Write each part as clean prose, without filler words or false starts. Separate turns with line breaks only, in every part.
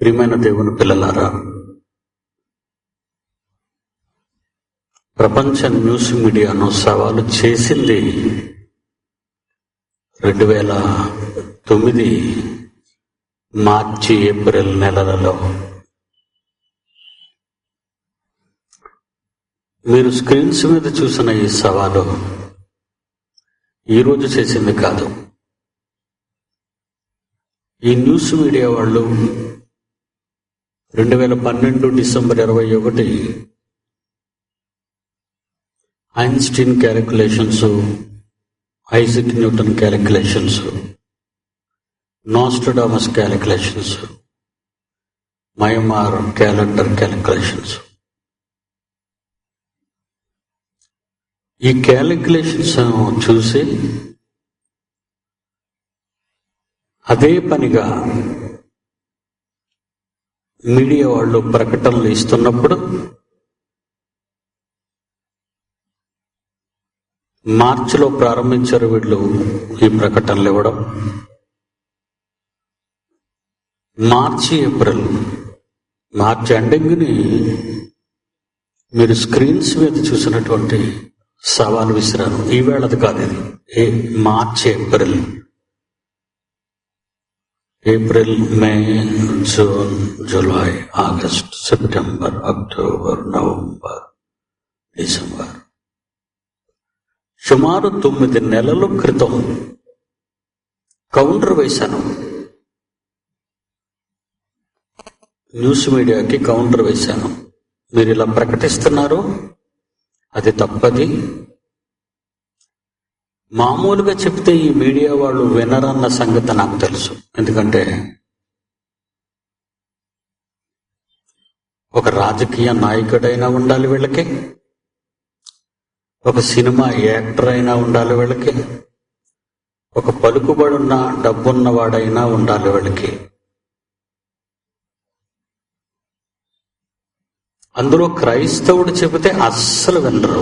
ప్రియమైన దేవుని పిల్లలారా, ప్రపంచ న్యూస్ మీడియాను సవాలు చేసింది 2009 మార్చి ఏప్రిల్ నెలలలో. మీరు స్క్రీన్స్ మీద చూసిన ఈ సవాలు ఈరోజు చేసింది కాదు. ఈ న్యూస్ మీడియా వాళ్ళు 2012 December 21 Einstein calculations, Isaac Newton calculations, Nostradamus calculations, మైమార్ క్యాలెండర్ క్యాలిక్యులేషన్స్, ఈ క్యాలిక్యులేషన్స్ చూసి అదే పనిగా మీడియా వాళ్ళు ప్రకటనలు ఇస్తున్నప్పుడు మార్చిలో ప్రారంభించారు వీళ్ళు ఈ ప్రకటనలు ఇవ్వడం. మార్చి ఎండింగ్ని మీరు స్క్రీన్స్ మీద చూసినటువంటి సవాలు విసిరాను. ఈవేళది కాదు, ఇది March April, May, June, July, August, September, October, November, December, సుమారు 9 నెలల క్రితం కౌంటర్ వేశాను. న్యూస్ మీడియాకి కౌంటర్ వేశాను. మీరు ఇలా ప్రకటిస్తున్నారు, అది తప్పది. మామూలుగా చెప్తే ఈ మీడియా వాళ్ళు వినరన్న సంగతి నాకు తెలుసు. ఎందుకంటే ఒక రాజకీయ నాయకుడైనా ఉండాలి వీళ్ళకి, ఒక సినిమా యాక్టర్ అయినా ఉండాలి వీళ్ళకి, ఒక పలుకుబడున్న డబ్బున్నవాడైనా ఉండాలి వీళ్ళకి. అందులో క్రైస్తవుడు చెబితే అస్సలు వినరు.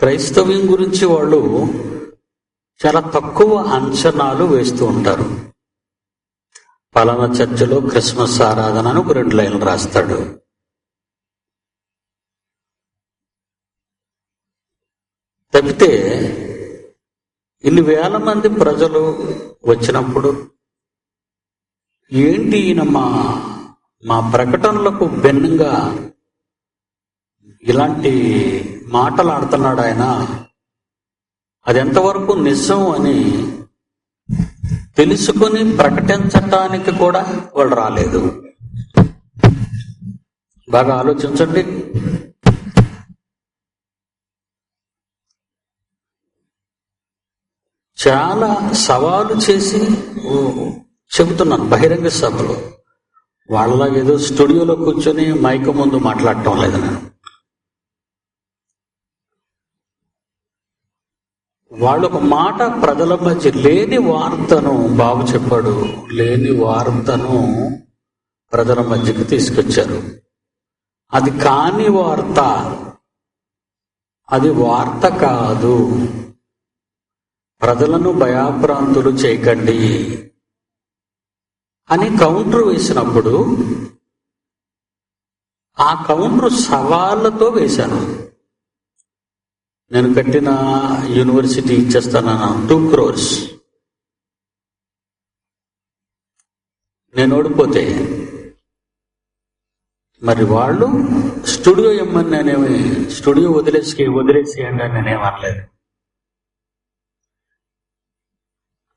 క్రైస్తవ్యం గురించి వాళ్ళు చాలా తక్కువ అంచనాలు వేస్తూ ఉంటారు. పలానా చర్చిలో క్రిస్మస్ ఆరాధనను 2 లైన్లు రాస్తాడు. తప్పితే ఇన్ని వేల మంది ప్రజలు వచ్చినప్పుడు ఏంటి ఈయన మా ప్రకటనలకు భిన్నంగా ఇలాంటి మాటలు ఆడుతున్నాడు ఆయన, అది ఎంతవరకు నిజం అని తెలుసుకొని ప్రకటించటానికి కూడా వాళ్ళు రాలేదు. బాగా ఆలోచించండి. చాలా సవాలు చేసి చెబుతున్నాను బహిరంగ సభలో. వాళ్ళలాగా ఏదో స్టూడియోలో కూర్చొని మైక్ ముందు మాట్లాడటం లేదు నేను. వాళ్ళు ఒక మాట ప్రజల మధ్య లేని వార్తను, బాబు చెప్పాడు, లేని వార్తను ప్రజల మధ్యకి తీసుకొచ్చారు. అది కాని వార్త, అది వార్త కాదు. ప్రజలను భయాభ్రాంతులు చేయకండి అని కౌంటర్ వేసినప్పుడు ఆ కౌంటర్ సవాళ్లతో వేశాను. నేను కట్టిన యూనివర్సిటీ ఇచ్చేస్తానన్నా 2 crores. నేను ఓడిపోతే మరి వాళ్ళు స్టూడియో ఇమ్మని నేనేమి, స్టూడియో వదిలేసేయండి అని నేనేమనలేదు.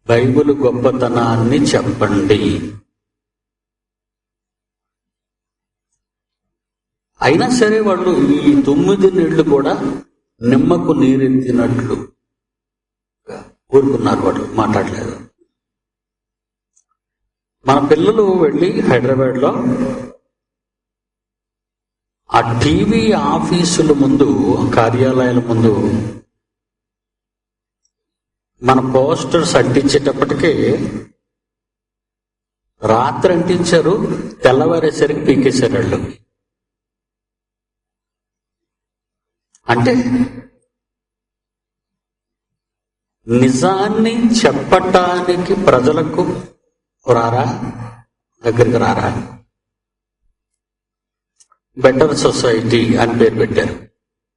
బైబిల్ గొప్పతనాన్ని చెప్పండి. అయినా సరే వాళ్ళు ఈ 9 నెలలు కూడా నిమ్మకు నీరెత్తినట్లు ఊరుకున్నారు. వాళ్ళు మాట్లాడలేదు. మన పిల్లలు వెళ్ళి హైదరాబాద్లో ఆ టీవీ ఆఫీసుల ముందు, కార్యాలయాల ముందు మన పోస్టర్స్ అంటించేటప్పటికీ రాత్రి అంటించారు, తెల్లవారేసరికి పీకేశారు వాళ్ళు. అంటే నిజాన్ని చెప్పటానికి ప్రజలకు రారా, దగ్గరికి రారా? బెటర్ సొసైటీ అని పేరు పెట్టారు.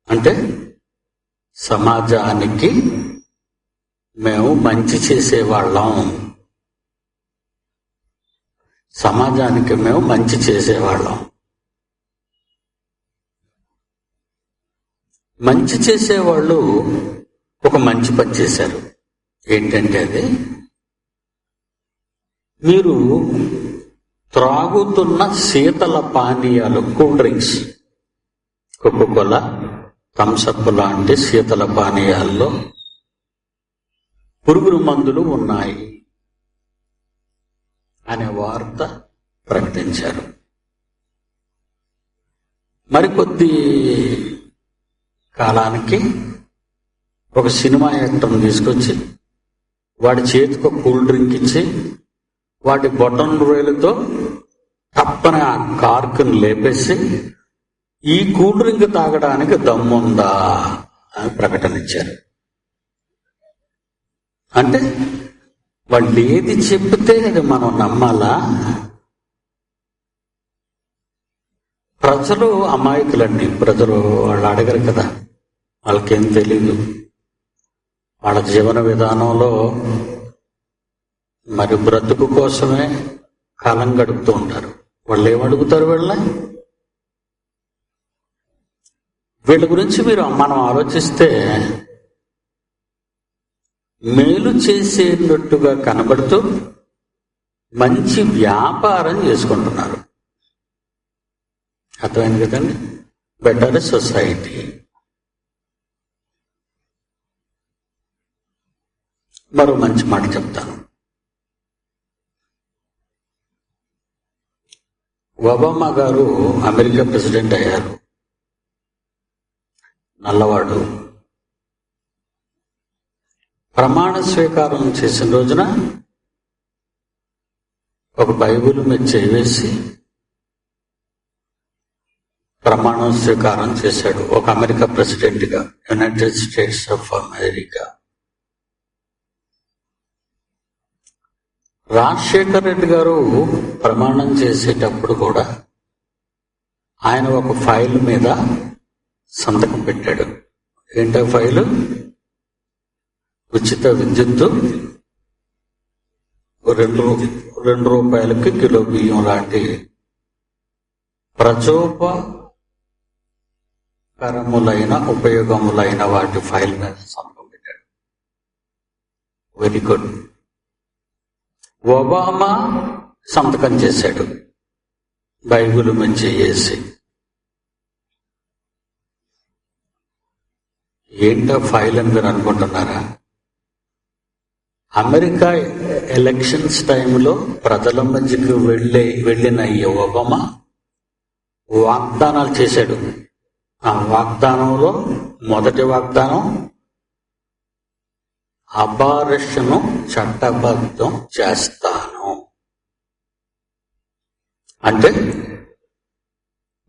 అంటే సమాజానికి మేము మంచి చేసేవాళ్ళం, సమాజానికి మేము మంచి చేసేవాళ్ళం. మంచి చేసేవాళ్ళు ఒక మంచి పని చేశారు. ఏంటంటే అది, మీరు త్రాగుతున్న శీతల పానీయాలు, కూల్ డ్రింక్స్, కోకోకోలా, థమ్సప్ లాంటి శీతల పానీయాల్లో పురుగుల మందులు ఉన్నాయి అనే వార్త ప్రకటించారు. మరికొద్ది కాలానికి ఒక సినిమా యాక్టర్ని తీసుకొచ్చి వాడి చేతికి కూల్ డ్రింక్ ఇచ్చి వాటి బొటన్ వేలుతో తప్పని ఆ కార్కుని లేపేసి ఈ కూల్ డ్రింక్ తాగడానికి దమ్ముందా అని ప్రకటన ఇచ్చారు. అంటే వాళ్ళు ఏది చెప్తే అది మనం నమ్మాలా? ప్రజలు అమాయకులండి. ప్రజలు వాళ్ళు అడగరు కదా, వాళ్ళకేం తెలీదు. వాళ్ళ జీవన విధానంలో మరి బ్రతుకు కోసమే కాలం గడుపుతూ ఉంటారు. వాళ్ళు ఏమడుగుతారు? వీళ్ళ గురించి మనం ఆలోచిస్తే మేలు చేసేటట్టుగా కనబడుతూ మంచి వ్యాపారం చేసుకుంటున్నారు. అర్థమైంది కదండి? Better society. మరో మంచి మాట చెప్తాను. ఒబామా గారు అమెరికా ప్రెసిడెంట్ అయ్యారు. నల్లవాడు. ప్రమాణ స్వీకారం చేసిన రోజున ఒక బైబిల్ మీద చేసి ప్రమాణ స్వీకారం చేశాడు. ఒక అమెరికా ప్రెసిడెంట్గా, United states of America. Rajasekhar Reddy గారు ప్రమాణం చేసేటప్పుడు కూడా ఆయన ఒక ఫైల్ మీద సంతకం పెట్టాడు. ఏంటో ఫైలు? ఉచిత విద్యుత్తు, 2 రూపాయలకి కిలో బియ్యం లాంటి ప్రచోపకరములైన ఉపయోగములైన వాటి ఫైల్ మీద సంతకం పెట్టాడు. Very good. ఒబామా సంతకం చేశాడు బైబిల్ మీద చేసి. ఏంటో ఫైల్ అని మీరు అనుకుంటున్నారా? అమెరికా ఎలక్షన్స్ టైంలో ప్రజల మధ్యకు వెళ్ళిన ఈ ఒబామా వాగ్దానాలు చేశాడు. ఆ వాగ్దానంలో మొదటి వాగ్దానం అబార్షను చట్టబద్ధం చేస్తాను. అంటే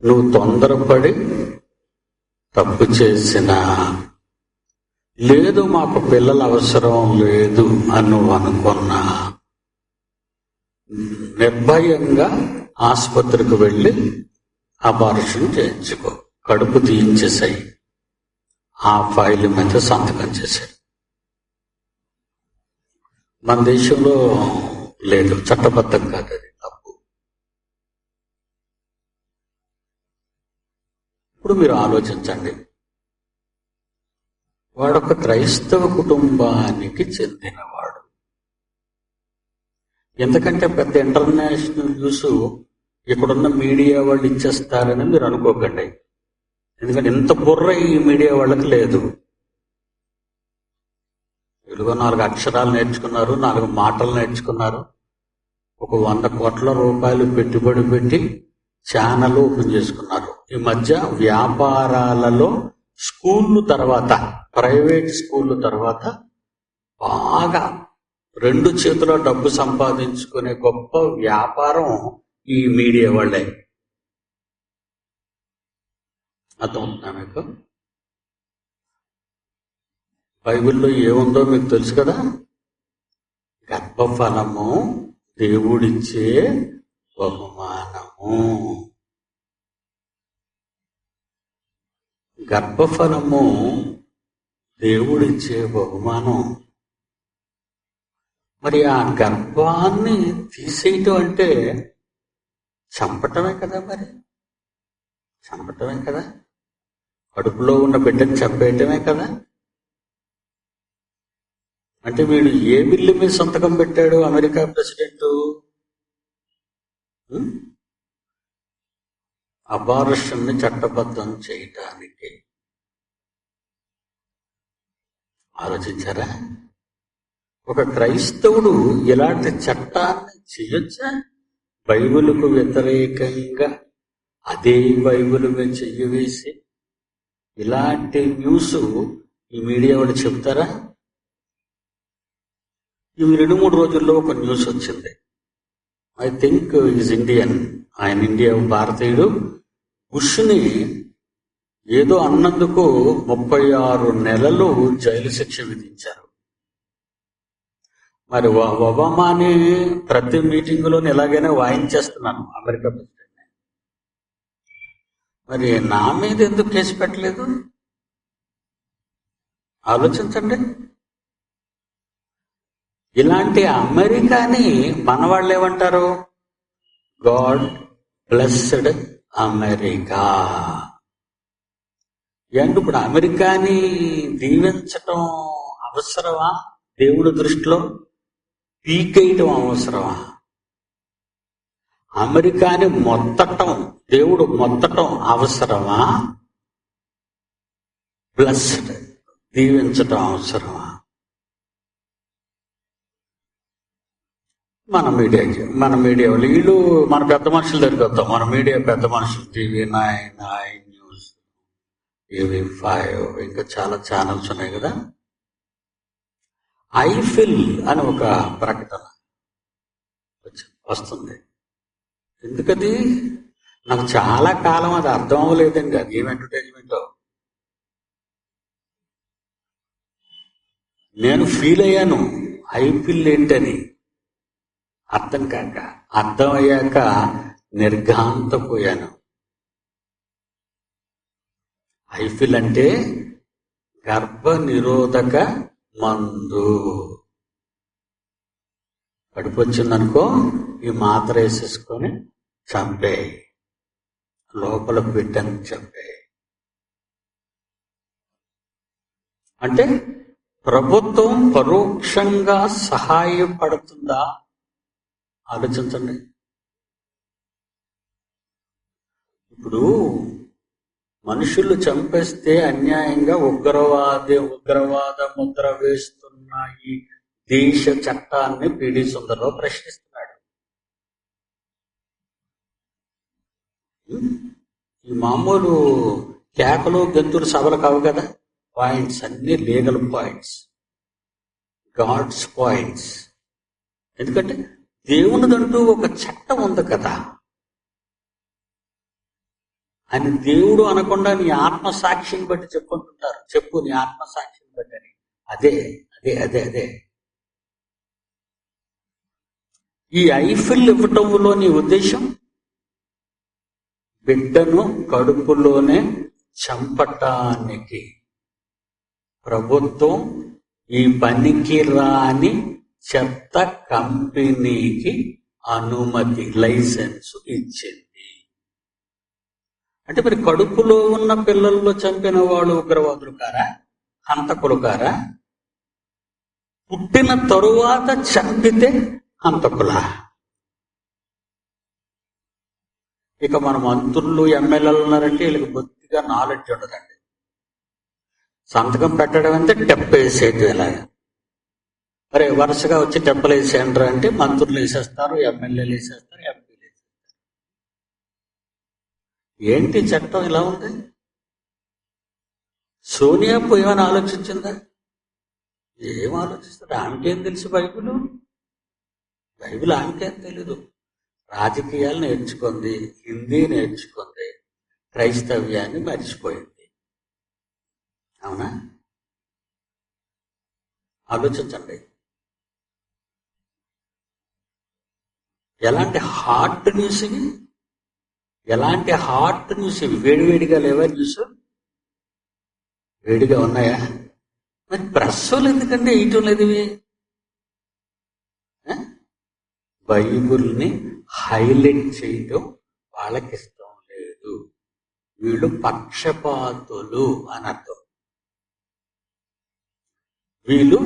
నువ్వు తొందరపడి తప్పు చేసినా, లేదు మాకు పిల్లల అవసరం లేదు అని నువ్వు అనుకున్నా, నిర్భయంగా ఆసుపత్రికి వెళ్ళి అబార్షన్ చేయించుకో, కడుపు తీయించేసాయి. ఆ ఫైల్ మీద సంతకం చేశాడు. మన దేశంలో లేదు, చట్టబద్ధం కాదు, అది తప్పు. ఇప్పుడు మీరు ఆలోచించండి, వాడొక క్రైస్తవ కుటుంబానికి చెందినవాడు. ఎందుకంటే పెద్ద ఇంటర్నేషనల్ న్యూస్ ఇక్కడున్న మీడియా వాళ్ళు ఇచ్చేస్తారని మీరు అనుకోకండి. ఎందుకంటే ఇంత బుర్ర ఈ మీడియా వాళ్ళకి లేదు. వీళ్ళుగా 4 అక్షరాలు నేర్చుకున్నారు, 4 మాటలు నేర్చుకున్నారు, ఒక 100 కోట్ల రూపాయలు పెట్టుబడి పెట్టి ఛానల్ ఓపెన్ చేసుకున్నారు. ఈ మధ్య వ్యాపారాలలో స్కూళ్ళు తర్వాత, ప్రైవేట్ స్కూళ్ళు తర్వాత బాగా 2 చేతుల డబ్బు సంపాదించుకునే గొప్ప వ్యాపారం ఈ మీడియా వాళ్ళే. అర్థమవుతుందా మీకు? బైబిల్లో ఏముందో మీకు తెలుసు కదా. గర్భఫలము దేవుడిచ్చే బహుమానము. గర్భఫలము దేవుడిచ్చే బహుమానం. మరి ఆ గర్భాన్ని తీసేయటం అంటే చంపటమే కదా. మరి చంపటమే కదా. కడుపులో ఉన్న బిడ్డను చంపేయటమే కదా. అంటే వీడు ఏ బిల్లు మీద సంతకం పెట్టాడు అమెరికా ప్రెసిడెంట్? అబార్షన్ని చట్టబద్ధం చేయటానికి. ఆలోచించారా? ఒక క్రైస్తవుడు ఇలాంటి చట్టాన్ని చేయొచ్చా? బైబిలుకు వ్యతిరేకంగా అదే బైబిల్ మీద చెయ్యి వేసి ఇలాంటి న్యూస్ ఈ మీడియా వాళ్ళు చెప్తారా? ఇవి 2-3 రోజుల్లో ఒక న్యూస్ వచ్చింది. I think is Indian. ఆయన ఇండియా భారతీయుడు. బుష్ని ఏదో అన్నందుకు 36 నెలలు జైలు శిక్ష విధించారు. మరి ఒబామాని ప్రతి మీటింగులోని ఎలాగైనా వాయించేస్తున్నాను అమెరికా ప్రెసిడెంట్. మరి నా మీద ఎందుకు కేసు పెట్టలేదు? ఆలోచించండి. ఇలాంటి అమెరికాని మన వాళ్ళు ఏమంటారు? God blessed America. ఏంటి ఇప్పుడు అమెరికాని దీవించటం అవసరమా? దేవుడి దృష్టిలో పీకేయటం అవసరమా? అమెరికాని మొత్తటం, దేవుడు మొత్తటం అవసరమా? బ్లెస్డ్ దీవించటం అవసరమా? మన మీడియా వాళ్ళు వీళ్ళు మన పెద్ద మనుషుల దగ్గరికి వద్దాం. మన మీడియా పెద్ద మనుషులు, TV9, iNews, TV5, ఇంకా చాలా ఛానల్స్ ఉన్నాయి కదా. ఐఫిల్ అని ఒక ప్రకటన వస్తుంది. ఎందుకది నాకు చాలా కాలం అది అర్థం అవ్వలేదండి. అది ఏం అడ్వర్టైజ్మెంటో నేను ఫీల్ అయ్యాను. ఐఫిల్ ఏంటని అర్థం కాక, అర్థమయ్యాక నిర్ఘాంతపోయాను. ఐఫిల్ అంటే గర్భ నిరోధక మందు. కడుపు వచ్చిందనుకో ఈ మాత్ర వేసేసుకొని చంపే, లోపల బిడ్డను చంపే. అంటే ప్రభుత్వం పరోక్షంగా సహాయపడుతుందా? ఆలోచించండి. ఇప్పుడు మనుషులు చంపేస్తే అన్యాయంగా ఉగ్రవాద ముద్ర వేస్తున్న ఈ దేశ చట్టాన్ని పిడి సుందరరావు ప్రశ్నిస్తున్నాడు. ఈ మామూలు కేకలు గెంతులు సభలు కావు కదా. పాయింట్స్ అన్ని లీగల్ పాయింట్స్, గాడ్స్ పాయింట్స్. ఎందుకంటే దేవునిదంటూ ఒక చట్టం ఉంది కదా. అని దేవుడు అనకుండా నీ ఆత్మసాక్షిని బట్టి చెప్పుకుంటుంటారు. చెప్పు నీ ఆత్మసాక్షిని బట్టి అని. అదే అదే అదే అదే ఈ ఐఫిల్ ఇవ్వటంలో నీ ఉద్దేశం బిడ్డను కడుపులోనే చంపటానికి. ప్రభుత్వం ఈ పనికి రాని చెత్త కంపెనీకి అనుమతి, లైసెన్స్ ఇచ్చింది. అంటే మరి కడుపులో ఉన్న పిల్లల్లో చంపిన వాళ్ళు ఉగ్రవాదులు కారా? హంతకులు కారా? పుట్టిన తరువాత చంపితే హంతకులా? ఇక మన మంత్రులు ఎమ్మెల్యేలు ఉన్నారంటే వీళ్ళకి బొత్తిగా నాలెడ్జ్ ఉండదండి. సంతకం పెట్టడం అంటే టెప్పేసేది ఇలాగా. మరి వరుసగా వచ్చి టెంపలు వేసేయండ్రు అంటే మంత్రులు వేసేస్తారు, ఎమ్మెల్యేలు వేసేస్తారు, ఎంపీలు వేసేస్తారు. ఏంటి చట్టం ఇలా ఉంది? సోనియా ఏమైనా ఆలోచించిందా? ఏం ఆలోచిస్తారు? ఆమెకేం తెలుసు? బైబిల్ ఆమెకేం తెలీదు. రాజకీయాలు నేర్చుకుంది, హిందీ నేర్చుకుంది, క్రైస్తవ్యాన్ని మర్చిపోయింది. అవునా? ఆలోచించండి. ఎలాంటి హాట్ న్యూస్ ఇవి, ఎలాంటి హాట్ న్యూస్ ఇవి. వేడివేడిగా లేవా న్యూస్? వేడిగా ఉన్నాయా? మరి ప్రెస్ వాళ్ళు ఎందుకంటే వేయటం లేదు ఇవి? బైబుల్ని హైలైట్ చేయటం వాళ్ళకి ఇష్టం లేదు. వీళ్ళు పక్షపాతులు అని అర్థం. వీళ్ళు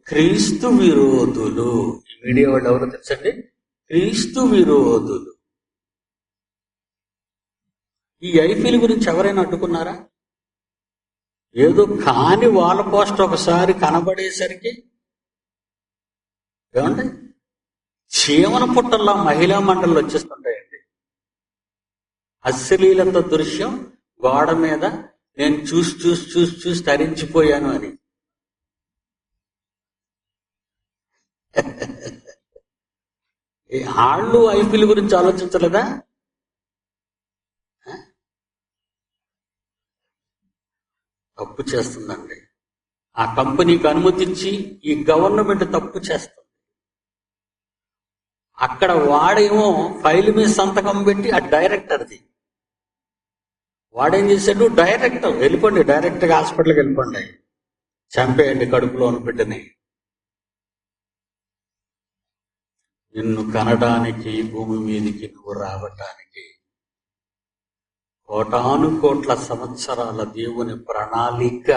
క్రీస్తు విరోధులు. ఈ మీడియా వాళ్ళు ఎవరో తెలుసండి? క్రీస్తు విరోధులు. ఈ ఐపీఎల్ గురించి ఎవరైనా అడ్డుకున్నారా? ఏదో కాని వాళ్ళ పోస్ట్ ఒకసారి కనబడేసరికి ఏమండి చీమల పుట్టల్లో మహిళా మండళ్ళు వచ్చేస్తుంటాయండి. అశ్లీలత దృశ్యం గోడ మీద నేను చూసి తరించిపోయాను అని. ఆళ్ళు ఐపీఎల్ గురించి ఆలోచించలేదా? తప్పు చేస్తుందండి. ఆ కంపెనీకి అనుమతించి ఈ గవర్నమెంట్ తప్పు చేస్తుంది. అక్కడ వాడేమో ఫైల్ మీద సంతకం పెట్టి ఆ డైరెక్టర్ది. వాడేం చేశాడు? డైరెక్టర్ వెళ్ళిపోండి, డైరెక్ట్గా హాస్పిటల్కి వెళ్ళిపోండి, చంపేయండి కడుపులో బిడ్డని. నిన్ను కనడానికి భూమి మీదికి నువ్వు రావటానికి కోటాను కోట్ల సంవత్సరాల దేవుని ప్రణాళిక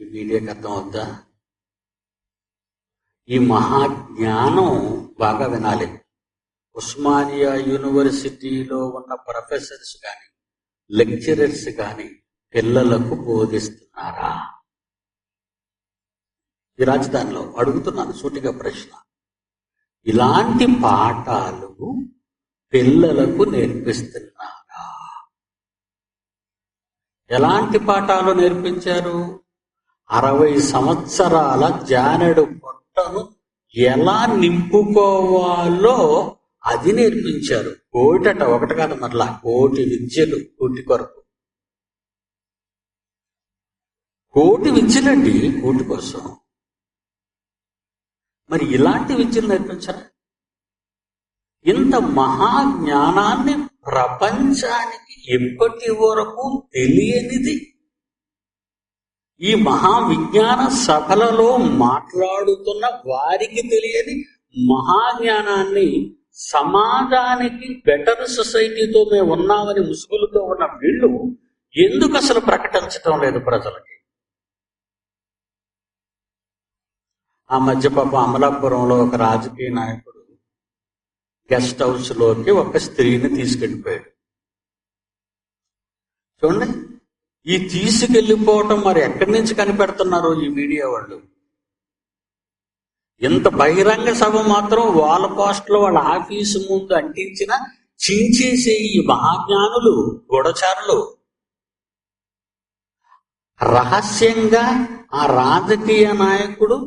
ఈ మీడియాకి అర్థం అవుతా? ఈ మహాజ్ఞానం బాగా వినాలి. ఉస్మానియా యూనివర్సిటీలో ఉన్న ప్రొఫెసర్స్ కానీ లెక్చరర్స్ కానీ పిల్లలకు బోధిస్తున్నారా? ఈ రాజధానిలో అడుగుతున్నాను సూటిగా ప్రశ్న. ఇలాంటి పాఠాలు పిల్లలకు నేర్పిస్తున్నారా? ఎలాంటి పాఠాలు నేర్పించారు? 60 సంవత్సరాల జానెడు పొట్టను ఎలా నింపుకోవాలో అది నేర్పించారు. కోటట ఒకటి కాదు, మరలా కోటి విద్యలు, కోటి కొరకు. కోటి విద్యలండి కోటి కోసం. మరి ఇలాంటి విద్యలు నేర్పించారా? ఇంత మహాజ్ఞానాన్ని ప్రపంచానికి ఎప్పటి వరకు తెలియనిది, ఈ మహావిజ్ఞాన సభలలో మాట్లాడుతున్న వారికి తెలియని మహాజ్ఞానాన్ని సమాజానికి బెటర్ సొసైటీతో మేము ఉన్నామని ముసుగులతో ఉన్న వీళ్ళు ఎందుకు అసలు ప్రకటించడం లేదు ప్రజలకి? ఆ మధ్య పాప అమలాపురంలో ఒక రాజకీయ నాయకుడు గెస్ట్ హౌస్ లోకి ఒక స్త్రీని తీసుకెళ్ళిపోయాడు. చూడండి, ఈ తీసుకెళ్లిపోవటం మరి ఎక్కడి నుంచి కనిపెడుతున్నారు ఈ మీడియా వాళ్ళు? ఇంత బహిరంగ సభ మాత్రం వాళ్ళ పోస్టులో వాళ్ళ ఆఫీసు ముందు అంటించిన చించేసే ఈ మహాజ్ఞానులు, గూఢచారులు రహస్యంగా ఆ రాజకీయ నాయకుడు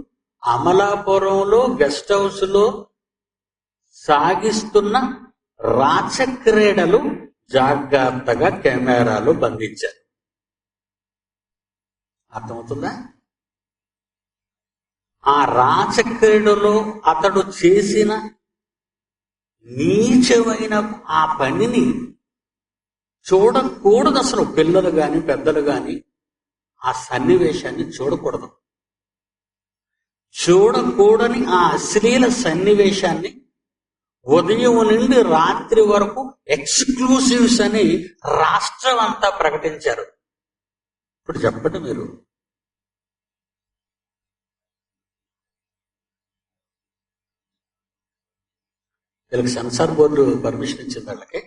అమలాపురంలో గెస్ట్ హౌస్ లో సాగిస్తున్న రాచక్రీడలు జాగ్రత్తగా కెమెరాలు బంధించారు. అర్థమవుతుందా? ఆ రాచక్రీడలో అతడు చేసిన నీచమైన ఆ పనిని చూడకూడదు. అసలు పిల్లలు గాని పెద్దలు గాని ఆ సన్నివేశాన్ని చూడకూడదు. చూడకూడని ఆ అశ్లీల సన్నివేశాన్ని ఉదయం నుండి రాత్రి వరకు ఎక్స్క్లూసివ్స్ అని రాష్ట్రం అంతా ప్రకటించారు. ఇప్పుడు చెప్పండి మీరు, వీళ్ళకి సెన్సార్ బోర్డు పర్మిషన్ ఇచ్చింది. వాళ్ళకి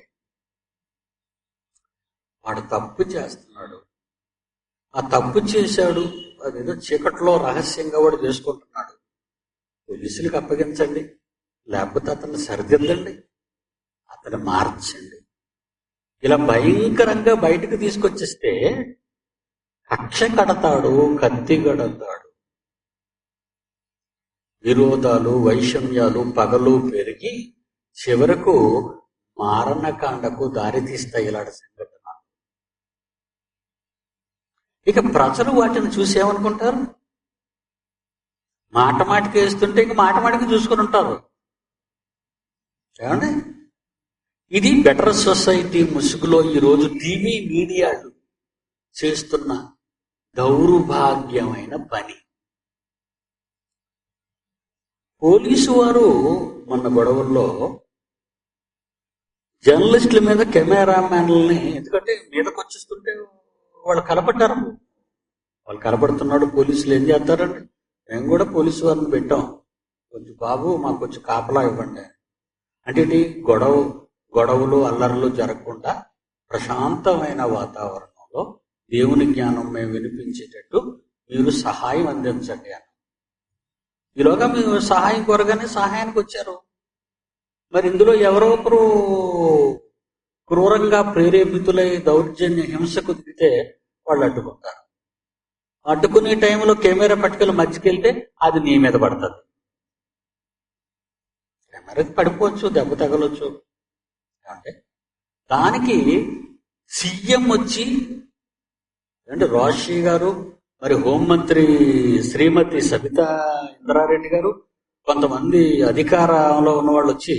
వాడు తప్పు చేస్తున్నాడు, ఆ తప్పు చేశాడు, అదేదో చీకట్లో రహస్యంగా వాడు చేసుకుంటున్నాడు, పోలీసులకు అప్పగించండి, లేకపోతే అతన్ని సరిదిద్దండి, అతన్ని మార్చండి. ఇలా భయంకరంగా బయటకు తీసుకొచ్చేస్తే కక్ష కడతాడు, కత్తి కడతాడు. విరోధాలు, వైషమ్యాలు పగలు పెరిగి చివరకు మారణకాండకు దారితీస్తాయి ఇలాంటి సంఘటన. ఇక ప్రజలు వాటిని చూసి ఏమనుకుంటారు? మాట మాటికి వేస్తుంటే ఇంక మాట మాటికి చూసుకుని ఉంటారు. ఏమండి, ఇది బెటర్ సొసైటీ ముసుగులో ఈరోజు టీవీ మీడియాలు చేస్తున్న దౌర్భాగ్యమైన పని. పోలీసు వారు మొన్న గొడవల్లో జర్నలిస్టుల మీద కెమెరామ్యాన్లని, ఎందుకంటే మీదకి వచ్చేస్తుంటే వాళ్ళు కనపడ్డారు. వాళ్ళు కనపడుతున్నాడు, పోలీసులు ఏం చేస్తారండి, మేము కూడా పోలీసు వారిని పెట్టాం, కొంచెం బాబు మాకు కొంచెం కాపలా ఇవ్వండి అంటే గొడవలు అల్లర్లు జరగకుండా ప్రశాంతమైన వాతావరణంలో దేవుని జ్ఞానం మేము వినిపించేటట్టు మీరు సహాయం అందించండి అని. ఈలోగా మేము సహాయం కోరగానే సహాయానికి వచ్చారు. మరి ఇందులో ఎవరో ఒకరు క్రూరంగా ప్రేరేపితులై దౌర్జన్య హింసకు దిగితే వాళ్ళు అడ్డుకుంటారు. అడ్డుకునే టైంలో కెమెరా పట్టుకెళ్ళి మధ్యకెళ్తే అది నీ మీద పడుతుంది. కెమెరాకి పడిపోవచ్చు, దెబ్బ తగలొచ్చు. అంటే దానికి సీఎం వచ్చి అంటే రాజశేఖర్ గారు, మరి హోంమంత్రి శ్రీమతి సబితా ఇంద్రారెడ్డి గారు, కొంతమంది అధికారంలో ఉన్న వాళ్ళు వచ్చి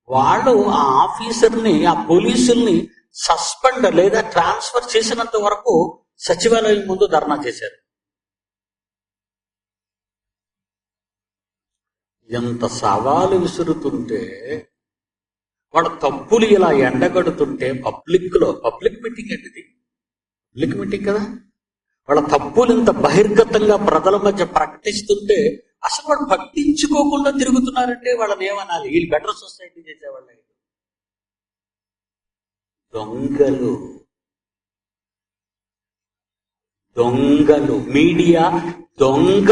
వాళ్ళు ఆ ఆఫీసర్ని, ఆ పోలీసుల్ని సస్పెండ్ లేదా ట్రాన్స్ఫర్ చేసినంత వరకు సచివాలయం ముందు ధర్నా చేశారు. ఎంత సవాలు విసురుతుంటే, వాళ్ళ తప్పులు ఇలా ఎండగడుతుంటే పబ్లిక్ మీటింగ్ ఏంటిది, పబ్లిక్ మీటింగ్ కదా, వాళ్ళ తప్పులు ఇంత బహిర్గతంగా ప్రజల మధ్య ప్రకటిస్తుంటే అసలు వాళ్ళు పట్టించుకోకుండా తిరుగుతున్నారంటే వాళ్ళని ఏమనాలి? వీళ్ళు బెటర్ సొసైటీ చేసేవాళ్ళే. దొంగలు మీడియా దొంగ.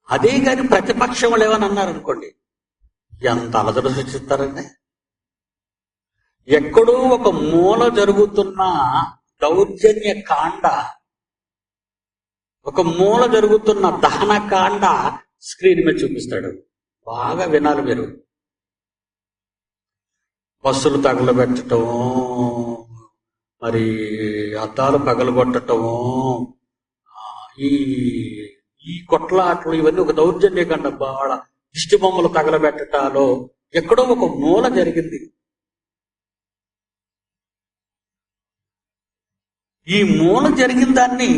అదే గాని ప్రతిపక్షం వాళ్ళు ఏమని అన్నారనుకోండి, ఎంత అలజడి సృష్టిస్తారండి. ఎక్కడో ఒక మూల జరుగుతున్న దౌర్జన్య కాండ, ఒక మూల జరుగుతున్న దహన కాండ స్క్రీన్ మీద చూపిస్తాడు. బాగా వినాలి మీరు. బస్సులు తగలబెట్టడం, మరి అద్దాలు పగలగొట్టటము, ఈ కొట్లాటలు, ఇవన్నీ ఒక దౌర్జన్య కాండ. బాగా దిష్టి బొమ్మలు తగలబెట్టటాలో ఎక్కడో ఒక మూల జరిగింది. ఈ మూల జరిగిన దాన్ని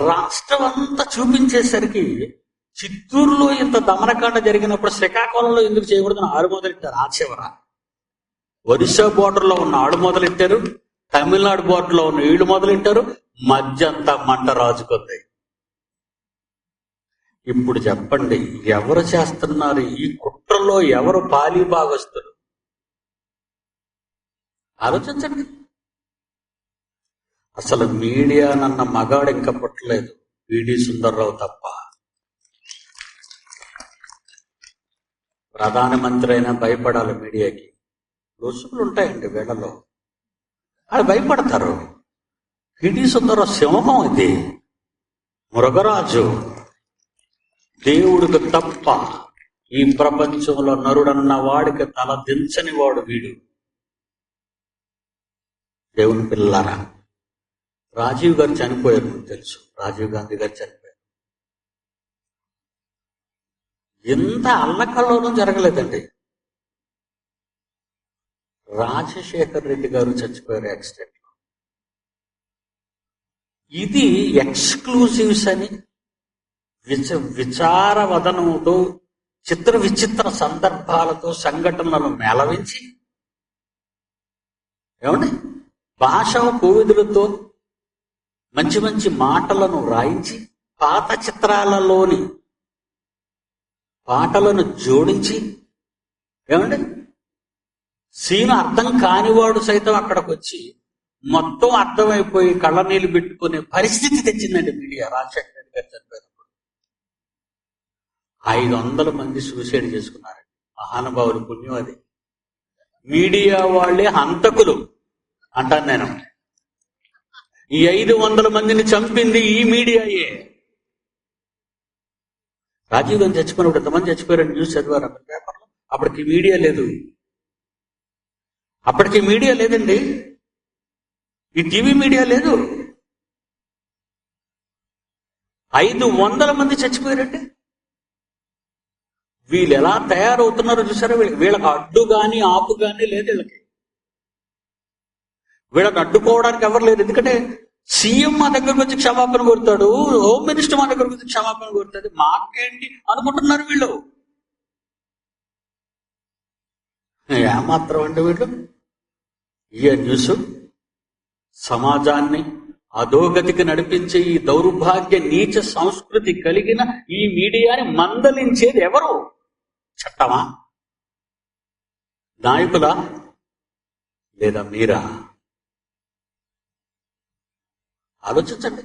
రాష్ట్రం అంతా చూపించేసరికి చిత్తూరులో ఇంత దమనకాండ జరిగినప్పుడు శ్రీకాకుళంలో ఎందుకు చేయకూడదని ఆడు మొదలెట్టారు. ఆ చివర ఒరిస్సా బోర్డర్లో ఉన్న ఆడు మొదలెట్టారు, తమిళనాడు బోర్డర్లో ఉన్న ఈడు మొదలెట్టారు, మధ్య అంతా మంట రాజుకుంది. ఇప్పుడు చెప్పండి, ఎవరు చేస్తున్నారు ఈ కుట్రలో? ఎవరు పాలి భాగస్తులు? ఆలోచించండి. అసలు మీడియా నన్న మగాడు ఇంకా పుట్టలేదు, పిడి సుందర్రావు తప్ప. ప్రధానమంత్రి అయినా భయపడాలి మీడియాకి. రుసుములు ఉంటాయండి వీళ్ళలో, వాళ్ళు భయపడతారు. పిడి సుందర్రావు సింహం, ఇది మృగరాజు. దేవుడికి తప్ప ఈ ప్రపంచంలో నరుడన్న వాడికి తల దించని వాడు వీడు. దేవుని పిల్లలారా, రాజీవ్ గారు చనిపోయారు, మీకు తెలుసు. రాజీవ్ గాంధీ గారు చనిపోయారు. ఎంత అల్లకల్లోనూ జరగలేదండి. రాజశేఖర్ రెడ్డి గారు చచ్చిపోయారు యాక్సిడెంట్ లో. ఇది ఎక్స్క్లూజివ్స్ అని విచారవదనంతో, చిత్ర విచిత్ర సందర్భాలతో, సంఘటనలను మేళవించి, ఏమండి, భాషా కోవిదులతో మంచి మంచి మాటలను రాయించి, పాత చిత్రాలలోని పాటలను జోడించి, ఏమండి, సీను అర్థం కానివాడు సైతం అక్కడికి వచ్చి మొత్తం అర్థమైపోయి కళ్ళనీళ్ళు పెట్టుకునే పరిస్థితి తెచ్చిందండి మీడియా. రాజశేఖర రెడ్డి గారు చనిపోయినప్పుడు 500 మంది సూసైడ్ చేసుకున్నారండి. మహానుభావులు, పుణ్యం అది. మీడియా వాళ్ళే హంతకులు అంటాను నేను. ఈ 500 మందిని చంపింది ఈ మీడియాయే. రాజీవ్ గాంధీ చచ్చిపోయినప్పుడు ఎంతమంది చచ్చిపోయారని న్యూస్ చదివారు అక్కడ పేపర్లో. అప్పటికి మీడియా లేదు, అప్పటికి మీడియా లేదండి. ఈ టీవీ మీడియా లేదు. 500 మంది చచ్చిపోయారంటే వీళ్ళు ఎలా తయారవుతున్నారో చూసారా? వీళ్ళకి అడ్డు గాని ఆపు గాని లేదు. వీళ్ళని అడ్డుకోవడానికి ఎవరు లేరు. ఎందుకంటే సీఎం మా దగ్గరకు వచ్చి క్షమాపణ కోరుతాడు, హోమ్ మినిస్టర్ మా దగ్గరకు వచ్చి క్షమాపణ కోరుతాడు, మాకేంటి అనుకుంటున్నారు వీళ్ళు. ఏమాత్రం అంటే వీళ్ళు ఈ న్యూస్ సమాజాన్ని అధోగతికి నడిపించే ఈ దౌర్భాగ్య నీచ సంస్కృతి కలిగిన ఈ మీడియాని మందలించేది ఎవరు? చట్టమా? నాయకులా? లేదా మీరా? ఆలోచించండి.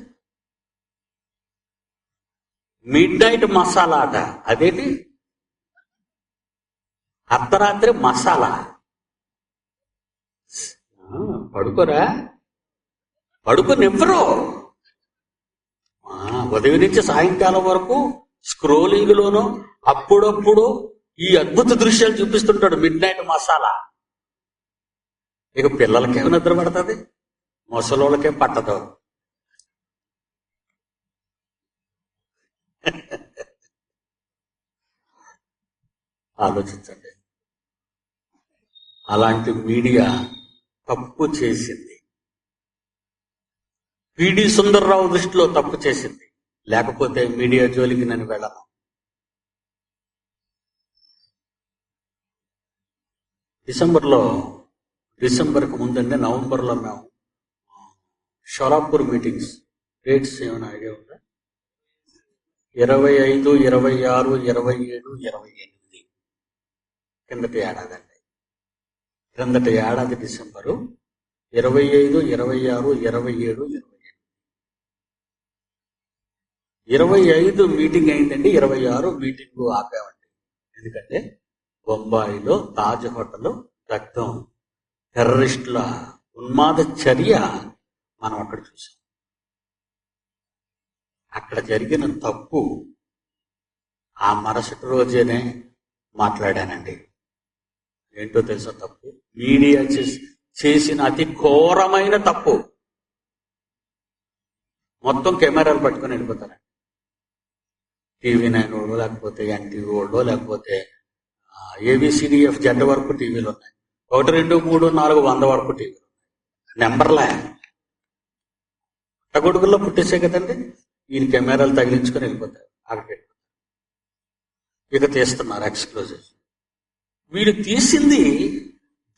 మిడ్ నైట్ మసాలా అట. అదేంటి? అర్ధరాత్రి మసాలా. పడుకోరా? పడుకోనివ్వరు. ఉదయం నుంచి సాయంకాలం వరకు స్క్రోలింగ్ లోను అప్పుడప్పుడు ఈ అద్భుత దృశ్యాలు చూపిస్తుంటాడు మిడ్ నైట్ మసాలా. ఇక పిల్లలకేం నిద్ర పడుతుంది, ముసలోళ్ళకేం పట్టదు. ఆలోచించండి. అలాంటి మీడియా తప్పు చేసింది. పిడి సుందర్రావు దృష్టిలో తప్పు చేసింది. లేకపోతే మీడియా జోలికి నేను వెళ్ళను. డిసెంబర్కు ముందండి, నవంబర్లో మేము షోలాపూర్ మీటింగ్స్ డేట్స్ ఏమైనా ఐడియా ఉందా? 25, 26, 27, 28 కిందటి ఏడాదండి. క్రిందటి ఏడాది డిసెంబరు 25, 26, 27, 28. 25 మీటింగ్ అయిందండి, 26 మీటింగ్ ఆపామండి. ఎందుకంటే బొంబాయిలో తాజ్ హోటల్ రక్తం, టెర్రరిస్టుల ఉన్మాద చర్య మనం అక్కడ చూసాం. అక్కడ జరిగిన తప్పు ఆ మరుసటి రోజేనే మాట్లాడానండి. ఏంటో తెలుసా తప్పు? మీడియా చేసిన అతి ఘోరమైన తప్పు. మొత్తం కెమెరాలు పట్టుకొని వెళ్ళిపోతారండి. TV9 వాడు, లేకపోతే NTV వాడు, లేకపోతే ABCDF జెడ్ వరకు టీవీలు ఉన్నాయి. 1, 2, 3, 4, 100 వరకు టీవీలు ఉన్నాయి. నెంబర్లే కొడుకుల్లో పుట్టేసే కదండి. ఈయన కెమెరాలు తగిలించుకొని వెళ్ళిపోతారు. అక్కడికి ఇక తీస్తున్నారు ఎక్స్క్లూజివ్. వీడు తీసింది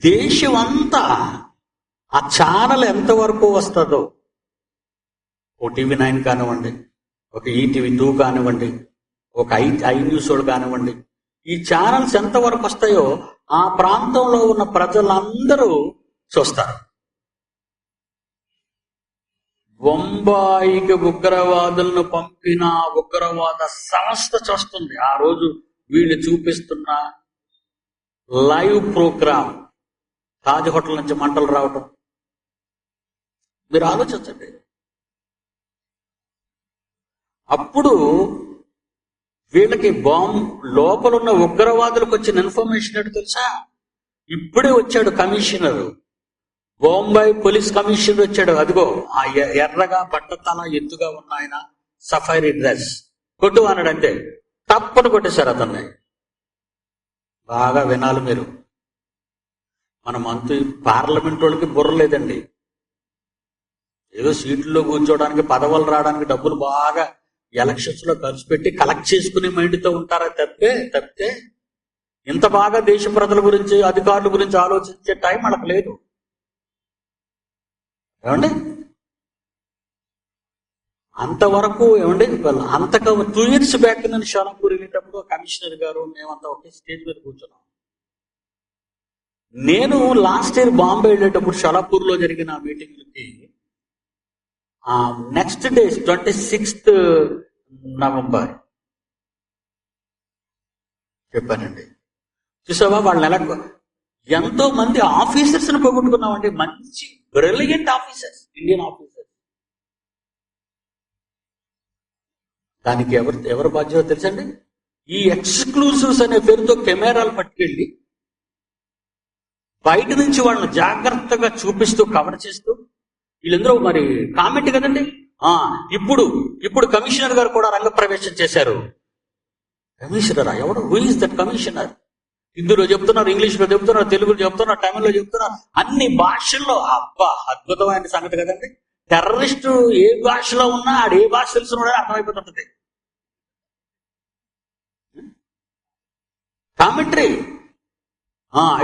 దేశం అంతా. ఆ ఛానల్ ఎంతవరకు వస్తుందో, ఒక TV9 కానివ్వండి, ఒక ETV2 కానివ్వండి, ఒక ఐ న్యూస్ వాళ్ళు కానివ్వండి, ఈ ఛానల్స్ ఎంతవరకు వస్తాయో ఆ ప్రాంతంలో ఉన్న ప్రజలందరూ చూస్తారు. బొంబాయికి ఉగ్రవాదులను పంపిన ఉగ్రవాద సంస్థ చూస్తుంది. ఆ రోజు వీళ్ళు చూపిస్తున్న లైవ్ ప్రోగ్రామ్, తాజ్ హోటల్ నుంచి మంటలు రావటం. మీరు ఆలోచించండి. అప్పుడు వీళ్ళకి లోపలున్న ఉగ్రవాదులకు వచ్చిన ఇన్ఫర్మేషన్ ఏంటో తెలుసా? ఇప్పుడే వచ్చాడు కమిషనరు, బొంబాయి పోలీస్ కమిషనర్ వచ్చాడు. అదిగో ఆ ఎర్రగా బట్టతల ఎత్తుగా ఉన్న ఆయన, సఫారీ డ్రెస్, కొట్టు అన్నాడు. అంతే, తప్పని కొట్టేశారు అతన్ని. బాగా వినాలి మీరు. మన మంత్రి పార్లమెంట్ వాళ్ళకి బుర్ర లేదండి. ఏదో సీట్లలో కూర్చోవడానికి, పదవులు రావడానికి డబ్బులు బాగా ఎలక్షన్స్ లో ఖర్చు పెట్టి కలెక్ట్ చేసుకునే మైండ్తో ఉంటారా తప్పితే ఇంత బాగా దేశ ప్రజల గురించి, అధికారుల గురించి ఆలోచించే టైం వాళ్ళకి లేదు. ఏమండి? అంతవరకు ఏమండి, అంతగా 2 years బ్యాక్ నేను షోలాపూర్ వెళ్ళేటప్పుడు కమిషనర్ గారు మేమంతా ఒకే స్టేజ్ మీద కూర్చున్నాం. నేను లాస్ట్ ఇయర్ బాంబే వెళ్ళేటప్పుడు షోలాపూర్లో జరిగిన మీటింగ్లకి నెక్స్ట్ డే 26th నవంబర్ చెప్పానండి. చూసావా, వాళ్ళని ఎంతో మంది ఆఫీసర్స్ ని పోగొట్టుకున్నామండి. మంచి బ్రిలియంట్ ఆఫీసర్స్, ఇండియన్ ఆఫీసర్స్. దానికి ఎవరు బాధ్యత తెలుసండి? ఈ ఎక్స్క్లూజివ్స్ అనే పేరుతో కెమెరాలు పట్టుకెళ్ళి బయట నుంచి వాళ్ళని జాగ్రత్తగా చూపిస్తూ, కవర్ చేస్తూ, వీళ్ళందరూ మరి కామెంట్ కదండి. ఇప్పుడు ఇప్పుడు కమిషనర్ గారు కూడా రంగప్రవేశం చేశారు. కమిషనరా? ఎవడు? Who is that commissioner? హిందీలో చెప్తున్నారు, ఇంగ్లీష్లో చెప్తున్నారు, తెలుగులో చెప్తున్నారు, తమిళ్లో చెప్తున్నారు, అన్ని భాషల్లో. అబ్బా, అద్భుతమైన సంగతి కదండి. టెర్రరిస్టు ఏ భాషలో ఉన్నా ఆడు ఏ భాష తెలుసున్నాడో అర్థమైపోతుంటది. కామెంటరీ.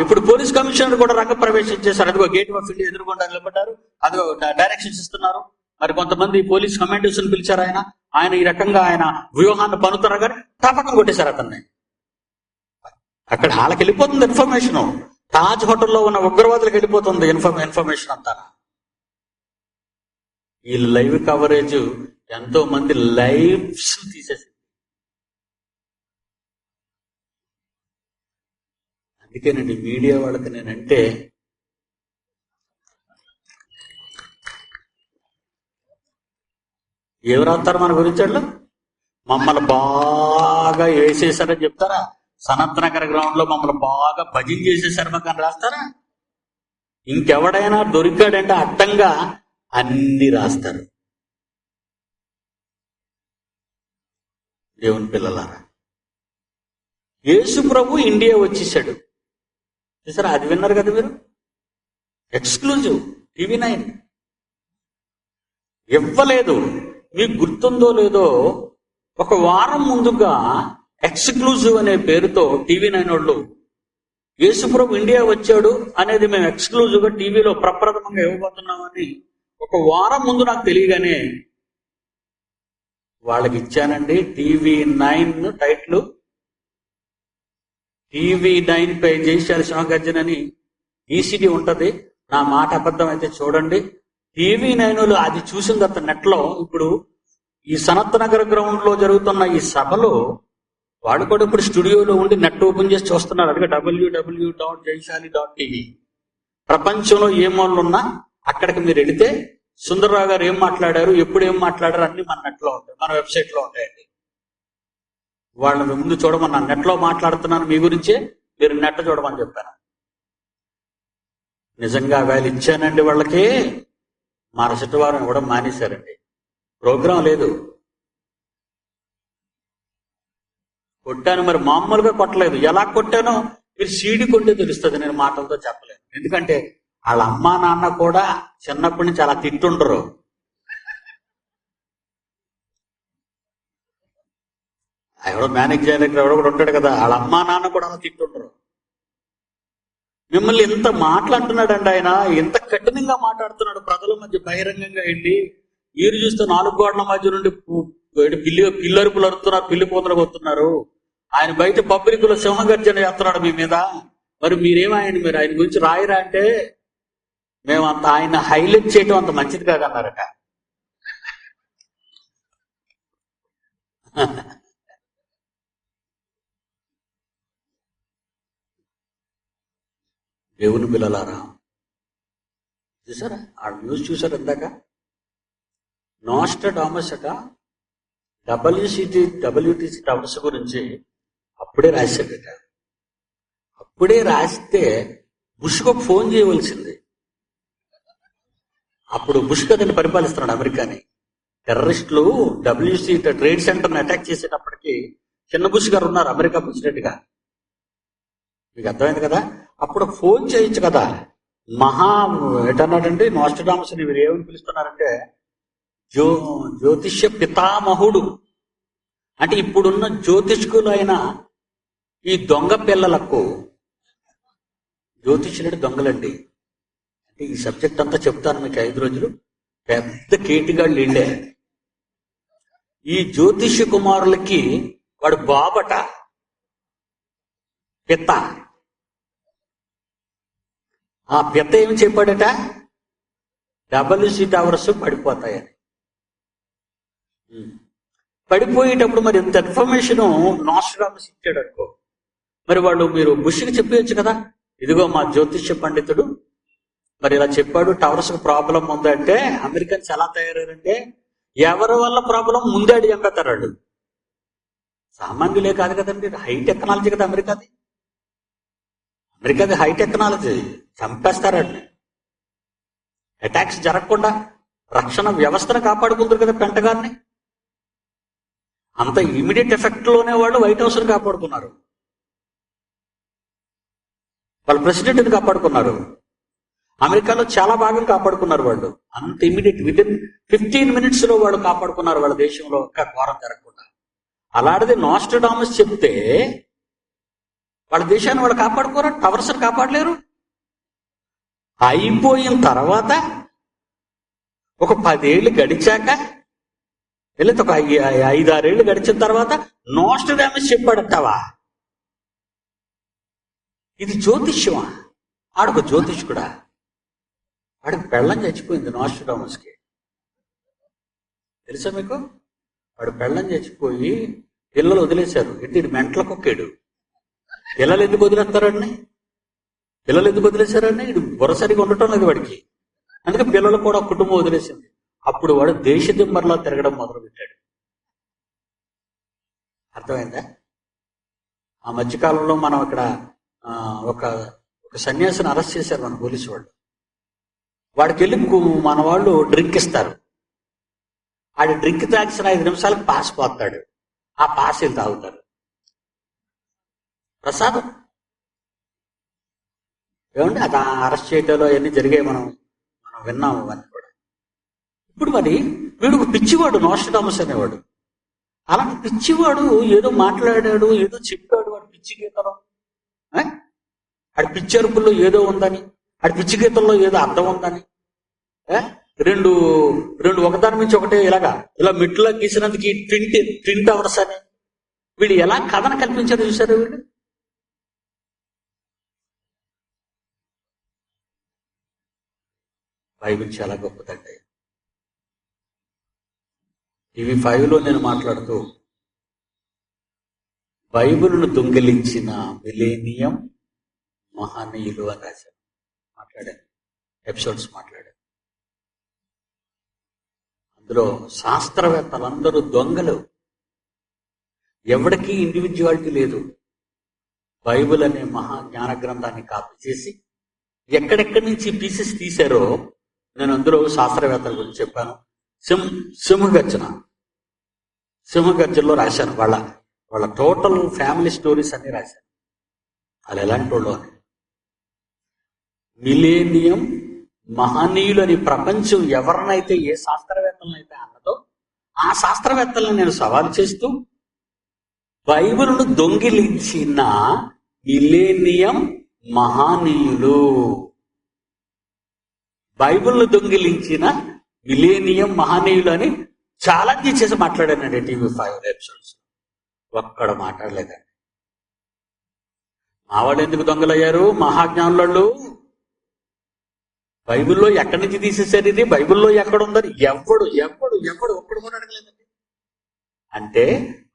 ఇప్పుడు పోలీస్ కమిషనర్ కూడా రంగప్రవేశం చేశారు. అదిగో గేట్ ఆఫ్ ఇండియా ఎదురుకుండా నిలబడ్డారు, అదిగో డైరెక్షన్స్ ఇస్తున్నారు. మరి కొంతమంది పోలీస్ కమాండర్స్ పిలిచారు. ఆయన ఈ రకంగా ఆయన వ్యూహాన్ని పనుతున్నారు కానీ తప్పకం కొట్టేశారు అతన్ని. అక్కడ వాళ్ళకి వెళ్ళిపోతుంది ఇన్ఫర్మేషన్. తాజ్ హోటల్లో ఉన్న ఉగ్రవాదులకు వెళ్ళిపోతుంది ఇన్ఫర్మేషన్ అంతా. ఈ లైవ్ కవరేజ్ ఎంతో మంది లైవ్స్ తీసేసింది. అందుకేనండి మీడియా వాళ్ళకి నేనంటే ఏం రాస్తారు మన గురించి? వాళ్ళు మమ్మల్ని బాగా వేసేసారని చెప్తారా? సనత్ నగర్ గ్రౌండ్ లో మమ్మల్ని బాగా భజన చేసేసారు మాకు అని రాస్తారా? ఇంకెవడైనా దొరికాడంటే అడ్డంగా అన్ని రాస్తారు. దేవుని పిల్లలారా, యేసు ప్రభు ఇండియా వచ్చేసాడు చూసారా? అది విన్నారు కదా మీరు? ఎక్స్క్లూజివ్ TV9 ఇవ్వలేదు. మీకు గుర్తుందో లేదో, ఒక వారం ముందుగా ఎక్స్క్లూజివ్ అనే పేరుతో TV9 వాళ్ళు యేసుప్రభు ఇండియా వచ్చాడు అనేది మేము ఎక్స్క్లూజివ్ గా టీవీలో ప్రప్రథమంగా ఇవ్వబోతున్నామని ఒక వారం ముందు నాకు తెలియగానే వాళ్ళకి ఇచ్చానండి. TV9 టైటిల్, TV9 పై జయశాలి సింహగర్జన అని ECD ఉంటది. నా మాట అబద్ధం అయితే చూడండి. TV9 అది చూసిన తర్వాత నెట్ లో ఇప్పుడు ఈ సనత్ నగర్ గ్రౌండ్ లో జరుగుతున్న ఈ సభలో వాడు కూడా ఇప్పుడు స్టూడియోలో ఉండి నెట్ ఓపెన్ చేసి చూస్తున్నారు. అదిగా www.jaishali.tv. ప్రపంచంలో ఏ మూలలు ఉన్నా అక్కడికి మీరు వెళితే సుందర్రావు గారు ఏం మాట్లాడారు, ఎప్పుడు ఏం మాట్లాడారు అన్ని మన నెట్ లో ఉంటాయి, మన వెబ్సైట్ లో ఉంటాయండి. వాళ్ళని ముందు చూడమన్నా, నెట్ లో మాట్లాడుతున్నాను మీ గురించే, మీరు నెట్ చూడమని చెప్పాను. నిజంగా వేళ ఇచ్చానండి వాళ్ళకి. మరుసటి వారం ఇవ్వడం మానేశారండి. ప్రోగ్రాం లేదు. కొట్టాను, మరి మామూలుగా కొట్టలేదు. ఎలా కొట్టానో మీరు సీడీ కొంటే తెలుస్తుంది, నేను మాటలతో చెప్పలేను. ఎందుకంటే వాళ్ళ అమ్మా నాన్న కూడా చిన్నప్పటి నుంచి అలా తిట్టుండరు. ఎవడో మేనేజ్ చేయడానికి ఎవడో కూడా ఉంటాడు కదా, వాళ్ళ అమ్మా నాన్న కూడా అలా తిట్టుండరు. మిమ్మల్ని ఎంత మాట్లాడుతున్నాడండి ఆయన, ఎంత కఠినంగా మాట్లాడుతున్నాడు ప్రజల మధ్య బహిరంగంగా వెళ్ళి. మీరు చూస్తే 4 గోడల మధ్య నుండి పిల్లరుపులు అరుతున్నారు, పిల్లి కూతురు కొడుతున్నారు. ఆయన బయట పబ్లిక్ లో సింహగర్జన చేస్తున్నాడు మీ మీద. మరి మీరు ఆయన గురించి రాయరా అంటే మేము అంత ఆయన హైలైట్ చేయటం అంత మంచిది కాదన్నారట. దేవుని పిల్లలారా, చూసారా ఆ న్యూస్? చూసారు ఇందాక నాస్ట్రాడామస్ అట WTC టవర్స్ గురించి అప్పుడే రాశాడట. అప్పుడే రాస్తే బుష్కు ఫోన్ చేయవలసింది. అప్పుడు బుష్ కదండి పరిపాలిస్తున్నాడు అమెరికాని. టెర్రరిస్టులు WC ట్రేడ్ సెంటర్ని అటాక్ చేసేటప్పటికి చిన్న బుష్ గారు ఉన్నారు అమెరికా ప్రెసిడెంట్ గా. మీకు అర్థమైంది కదా? అప్పుడు ఫోన్ చేయొచ్చు కదా. ఏంటన్నాడండి నాస్ట్రాడామస్ ని మీరు ఏమని పిలుస్తున్నారంటే జ్యోతిష్య పితామహుడు. అంటే ఇప్పుడున్న జ్యోతిష్కులైన ఈ దొంగ పిల్లలకు, జ్యోతిష్యులంటే దొంగలండి. అంటే ఈ సబ్జెక్ట్ అంతా చెప్తాను మీకు 5 రోజులు. పెద్ద కేటిగాళ్ళు వీళ్ళే. ఈ జ్యోతిష్య కుమారులకి వాడు బాబట పిత్త. ఆ పిత్త ఏమి చెప్పాడట? WC towers పడిపోతాయని. పడిపోయేటప్పుడు మరి ఇంత ఇన్ఫర్మేషన్ నాస్ట్రాడామస్ ఇచ్చాడు అనుకో, మరి మీరు బుష్కి చెప్పవచ్చు కదా, ఇదిగో మా జ్యోతిష్య పండితుడు మరి ఇలా చెప్పాడు, టవర్స్ కు ప్రాబ్లం ఉందంటే. అమెరికన్స్ ఎలా తయారయ్యారంటే ఎవరి వల్ల ప్రాబ్లం ముందే అడిగి చంపేస్తారు వాళ్ళు. సామాన్యులే కాదు కదండి, హై టెక్నాలజీ కదా అమెరికాది. High technology. చంపేస్తారండి. అటాక్స్ జరగకుండా రక్షణ వ్యవస్థను కాపాడుకుంటారు కదా పెంటగాన్ని. అంత ఇమీడియట్ ఎఫెక్ట్ లోనే వాళ్ళు వైట్ హౌస్ ని కాపాడుకున్నారు, వాళ్ళ ప్రెసిడెంట్ని కాపాడుకున్నారు, అమెరికాలో చాలా భాగం కాపాడుకున్నారు వాళ్ళు. అంత ఇమీడియట్ వితిన్ 15 minutes లో వాళ్ళు కాపాడుకున్నారు వాళ్ళ దేశంలో ఇంకా ఘోరం జరగకుండా. అలాంటిది నోస్ట్రడామస్ చెప్తే వాళ్ళ దేశాన్ని వాళ్ళు కాపాడుకోరా? టవర్స్ కాపాడలేరు. అయిపోయిన తర్వాత ఒక 10 ఏళ్ళు గడిచాక, లేదా ఒక 5-6 ఏళ్ళు గడిచిన తర్వాత నోస్ట్రడామస్ చెప్పాడంటావా? ఇది జ్యోతిష్యమా? ఆడొక జ్యోతిష్కుడా? వాడికి పెళ్ళం చచ్చిపోయింది నోస్ట్రడామస్కి, తెలుసా మీకు? వాడు పెళ్ళం చచ్చిపోయి పిల్లలు వదిలేశారు. ఎట్టి మెంటల కుక్కాడు. పిల్లలు ఎందుకు వదిలేస్తారండి? పిల్లలు ఎందుకు వదిలేశారండి? ఇది బుర్రసరిగా ఉండటం లేదు వాడికి, అందుకే పిల్లలు కూడా కుటుంబం వదిలేసింది. అప్పుడు వాడు దేశ దిమ్మర్లా తిరగడం మొదలుపెట్టాడు. అర్థమైందా? ఆ మధ్యకాలంలో మనం ఇక్కడ ఒక సన్యాసిని అరెస్ట్ చేశారు మన పోలీసు వాళ్ళు. వాడికి వెళ్ళి మన వాళ్ళు డ్రింక్ ఇస్తారు. ఆడి డ్రింక్ తాగిసిన 5 నిమిషాలకు పాస్ పోతాడు. ఆ పాస్ వీళ్ళు తాగుతారు. ప్రసాదం ఏమండి? అది అరెస్ట్ చేయడంలో అవన్నీ జరిగాయి, మనం విన్నాము అవన్నీ కూడా. ఇప్పుడు మరి వీడు పిచ్చివాడు నోస్ట్రడామస్ అనేవాడు. అలాంటి పిచ్చివాడు ఏదో మాట్లాడాడు, ఏదో చెప్పాడు, వాడు పిచ్చి గీతలో, ఆడి పిచ్చి అరుపుల్లో ఏదో ఉందని, ఆడి పిచ్చి గీతల్లో ఏదో అర్థం ఉందని, రెండు ఒకదాని నుంచి ఒకటే ఇలా మెట్లా గీసినందుకు ట్విన్ టవర్స్ అని వీళ్ళు ఎలా కథను కల్పించారు చూసారు వీళ్ళు. బైబిల్ చాలా గొప్పదండి. టీవీ 5లో నేను మాట్లాడుతూ బైబిల్ను దొంగిలించిన మిలేనియం మహనీయులు అని రాశాను, మాట్లాడాను, ఎపిసోడ్స్ మాట్లాడాను. అందులో శాస్త్రవేత్తలందరూ దొంగలు, ఎవరికీ ఇండివిజువాలిటీ లేదు. బైబిల్ అనే మహా జ్ఞాన గ్రంథాన్ని కాపీ చేసి ఎక్కడెక్కడి నుంచి పీసెస్ తీశారో నేను అందులో శాస్త్రవేత్తల గురించి చెప్పాను. సింహగర్జనలో రాశాను. వాళ్ళ టోటల్ ఫ్యామిలీ స్టోరీస్ అన్ని రాశాను. వాళ్ళు ఎలాంటి వాళ్ళు అని. మిలేనియం మహనీయులు అని ప్రపంచం ఎవరినైతే, ఏ శాస్త్రవేత్తలనైతే అన్నదో ఆ శాస్త్రవేత్తలను నేను సవాలు చేస్తూ బైబిల్ను దొంగిలించిన మిలేనియం మహనీయులు, బైబిల్ను దొంగిలించిన మిలేనియం మహనీయులు అని ఛాలెంజ్ చేసి మాట్లాడానండి టీవీ 5 ఎపిసోడ్స్. ఒక్కడ మాట్లాడలేదండి. మా వాళ్ళు ఎందుకు దొంగలయ్యారు? మహాజ్ఞానులు. బైబిల్లో ఎక్కడి నుంచి తీసేశారు ఇది, బైబిల్లో ఎక్కడుందని ఎప్పుడు ఒక్కడు కూడా అడగలేదండి. అంటే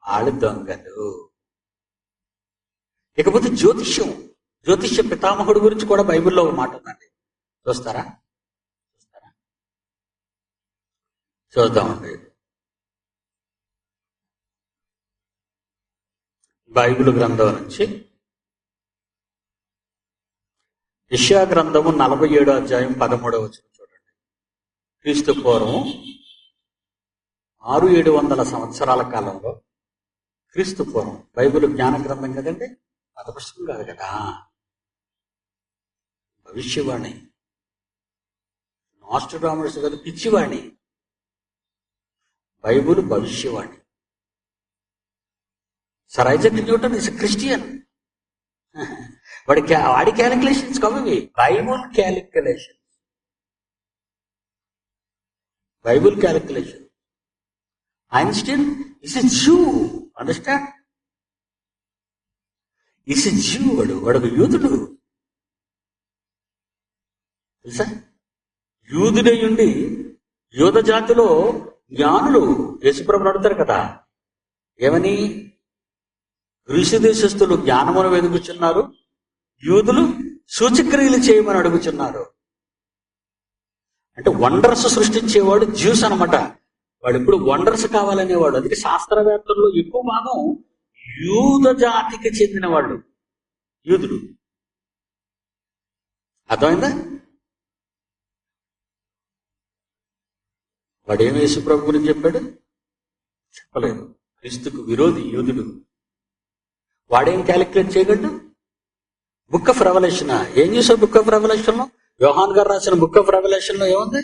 వాళ్ళు దొంగలు. ఇకపోతే జ్యోతిష్య పితామహుడు గురించి కూడా బైబిల్లో ఒక మాట ఉందండి. చూస్తారా? చూద్దామండి. బైబిల్ గ్రంథం నుంచి యెషయా గ్రంథము 47వ అధ్యాయం 13వ వచనం చూడండి. క్రీస్తు పూర్వం 600-700 సంవత్సరాల కాలంలో, క్రీస్తు పూర్వం, బైబిల్ జ్ఞాన గ్రంథం కదండి, మత పుస్తకం కాదు కదా, భవిష్యవాణి. నోస్ట్రడామస్ కాదు, పిచ్చివాణి. బైబిల్ భవిష్యవాణి. Sir Isaac Newton is Christian. వాడి క్యాలిక్యులేషన్స్ కవి Bible calculation. Einstein is a Jew, understand? Is a Jew. వాడు యూదుడు, తెలుసా? యూదుడై ఉండి యూద జాతిలో జ్ఞానులు యేసుప్రభుని అడుగుతారు కదా, ఏమని? గ్రీసు దేశస్థులు జ్ఞానమును వెతుకుచున్నారు, యూదులు సూచక్రియలు చేయమని అడుగుచున్నారు. అంటే వండర్స్ సృష్టించేవాడు జ్యూస్ అనమాట. వాడు ఇప్పుడు వండర్స్ కావాలనేవాడు. అందుకే శాస్త్రవేత్తల్లో ఎక్కువ భాగం యూద జాతికి చెందిన వాళ్ళు, యూదులు. అర్థమైందా? వాడేం యేసు ప్రభు గురించి చెప్పాడు? చెప్పలేదు. క్రీస్తుకు విరోధి యూదుడు. వాడేం క్యాలిక్యులేట్ చేయగలడు? బుక్ ఆఫ్ రెవల్యూషన్ ఏం చేశావు? బుక్ ఆఫ్ రెవల్యూషన్ లో యోహాన్ గారు రాసిన బుక్ ఆఫ్ రెవల్యూషన్ లో ఏముంది?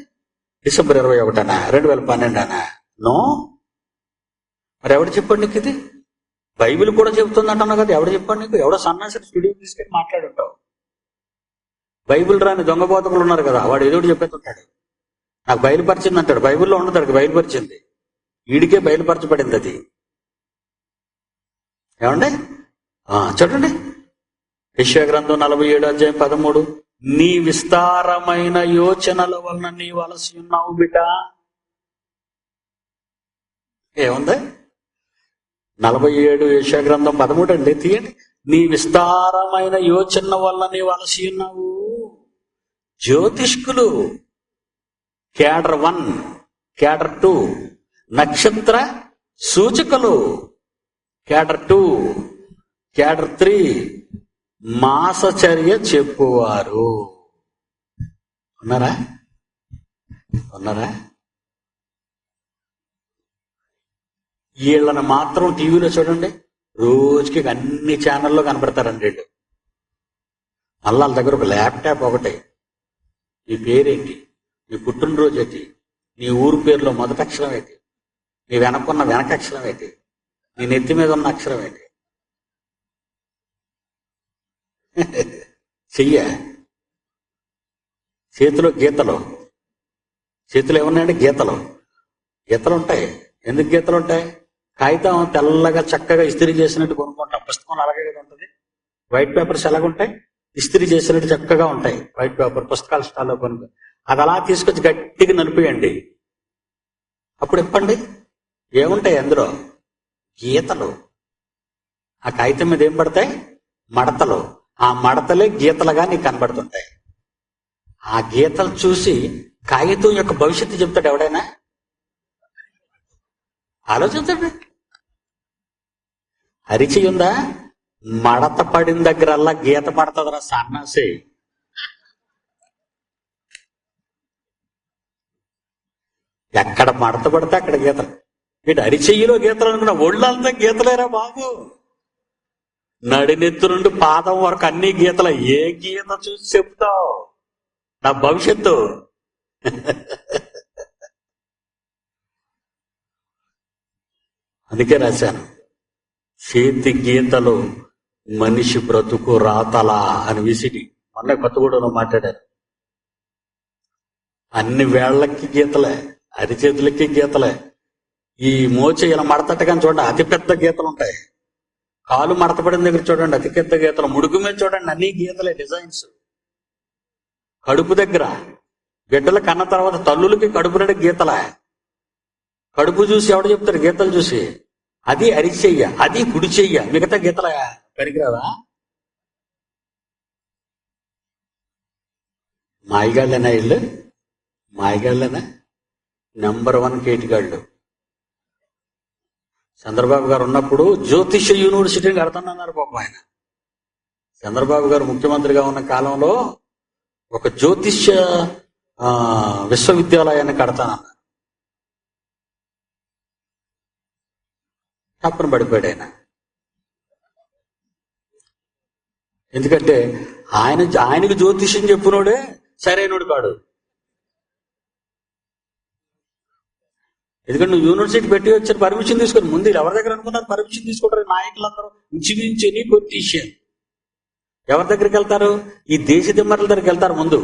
December 21 2012 no. మరి ఎవడు చెప్పండి నీకు ఇది? బైబిల్ కూడా చెబుతుంది అంటున్నావు కదా, ఎవడు చెప్పండి నీకు? ఎవడో సన్నాసి స్టూడియో తీసుకెళ్ళి మాట్లాడుంటావు. బైబిల్ రాని దొంగ బోధకులు ఉన్నారు కదా, వాడు ఏదో చెప్పేస్తుంటాడు. నాకు బయలుపరిచింది అంటాడు. బైబిల్లో ఉండదు, అడిగి బయలుపరిచింది. వీడికే బయలుపరచబడింది అది. ఏమండి? చూడండి, యెషయా గ్రంథం 47:13, నీ విస్తారమైన యోచనల వలన నీవు అలసి ఉన్నావు బిడ్డ. ఏముంది? 47 యెషయా గ్రంథం 13 అండి, తీయండి. నీ విస్తారమైన యోచన వల్ల నీవు అలసి ఉన్నావు. జ్యోతిష్కులు క్యాడర్ 1, క్యాడర్ 2, నక్షత్ర సూచకులు క్యాడర్ 2, క్యాడర్ 3, మాసచర్య చెప్పువారు ఉన్నారా? వీళ్ళని మాత్రం టీవీలో చూడండి, రోజుకి అన్ని ఛానల్లో కనపడతారండి వీళ్ళు. మళ్ళీ వాళ్ళ దగ్గర ఒక ల్యాప్టాప్ ఒకటి. నీ పేరేంటి? నీ పుట్టినరోజు ఏంటి? నీ ఊరు పేరులో మొదటి అక్షరం ఏంటి? నీ వెనకున్న వెనక అక్షరం ఏంటి? నీ నెత్తి మీద ఉన్న అక్షరం ఏంటి? చెయ్య చేతిలో గీతలు. చేతిలో ఏమన్నాయంటే గీతలు ఉంటాయి. ఎందుకు గీతలు ఉంటాయి? కాగితం తెల్లగా చక్కగా ఇస్త్రీ చేసినట్టు కొనుక్కుంటాం. పుస్తకం అలాగే కదా ఉంటుంది. వైట్ పేపర్స్ ఎలాగుంటాయి? ఇస్త్రీ చేసినట్టు చక్కగా ఉంటాయి. వైట్ పేపర్ పుస్తకాల స్టాల్లో కొనుక్కో. అది అలా తీసుకొచ్చి గట్టిగా నలిపేయండి. అప్పుడు ఇప్పండి, ఏముంటాయి అందులో? గీతలు. ఆ కాగితం మీద ఏం పడతాయి? మడతలు. ఆ మడతలే గీతలుగా నీకు కనబడుతుంటాయి. ఆ గీతలు చూసి కాగితం యొక్క భవిష్యత్తు చెప్తాడు ఎవడైనా? ఆలోచించండి. అరిచి ఉందా? మడత పడిన దగ్గరల్లా గీత పడుతుందిరా సన్నాసి. ఎక్కడ మడత పడితే అక్కడ గీతలు. వీటి అరిచెయ్యిలో గీతలు అనుకున్నా, ఒళ్ళంతా గీతలేరా బాబు. నడినెత్తు నుండి పాదం వరకు అన్ని గీతలు. ఏ గీత చూసి చెప్తావు నా భవిష్యత్తు? అందుకే రాశాను, చేతి గీతలు మనిషి బ్రతుకు రాతలా అని విసిడి. మొన్న కొత్తగూడలో మాట్లాడారు. అన్ని వేళ్లకి గీతలే, అరిచేతులకి గీతలే. ఈ మోచ ఇలా మడతట్టగానే చూడండి, అతిపెద్ద గీతలు ఉంటాయి. కాలు మడతపడిన దగ్గర చూడండి, అతి పెద్ద గీతలు. ముడుగు మీద చూడండి, అన్ని గీతలే, డిజైన్స్. కడుపు దగ్గర బిడ్డలు కన్న తర్వాత తల్లులకి కడుపు నుండి గీతలే. కడుపు చూసి ఎవడు చెప్తాడు? గీతలు చూసి. అది అరిచెయ్య, అది కుడి చెయ్య, మిగతా గీతల పనికిరావా? మాయగాళ్ళేనా వీళ్ళు? మాయగాళ్ళేనా? నెంబర్ 1 కేటిగాళ్ళు. చంద్రబాబు గారు ఉన్నప్పుడు జ్యోతిష యూనివర్సిటీని కడతానన్నారు పాపం ఆయన. చంద్రబాబు గారు ముఖ్యమంత్రిగా ఉన్న కాలంలో ఒక జ్యోతిష విశ్వవిద్యాలయాన్ని కడతానన్నారు. తప్పని పడిపోయాడు ఆయన. ఎందుకంటే ఆయనకు జ్యోతిష్యం చెప్పినోడే సరైనోడు కాడు. ఎందుకంటే నువ్వు యూనివర్సిటీ పెట్టి వచ్చారు, పర్మిషన్ తీసుకొని. ముందు ఎవరి దగ్గర అనుకున్నారు పర్మిషన్ తీసుకుంటారు? నాయకులందరూ ఇంచుమించి ఎనీ పొలిటీషియన్ ఎవరి దగ్గరికి వెళ్తారు? ఈ దేశ దిమ్మర్ల దగ్గరికి వెళ్తారు. ముందు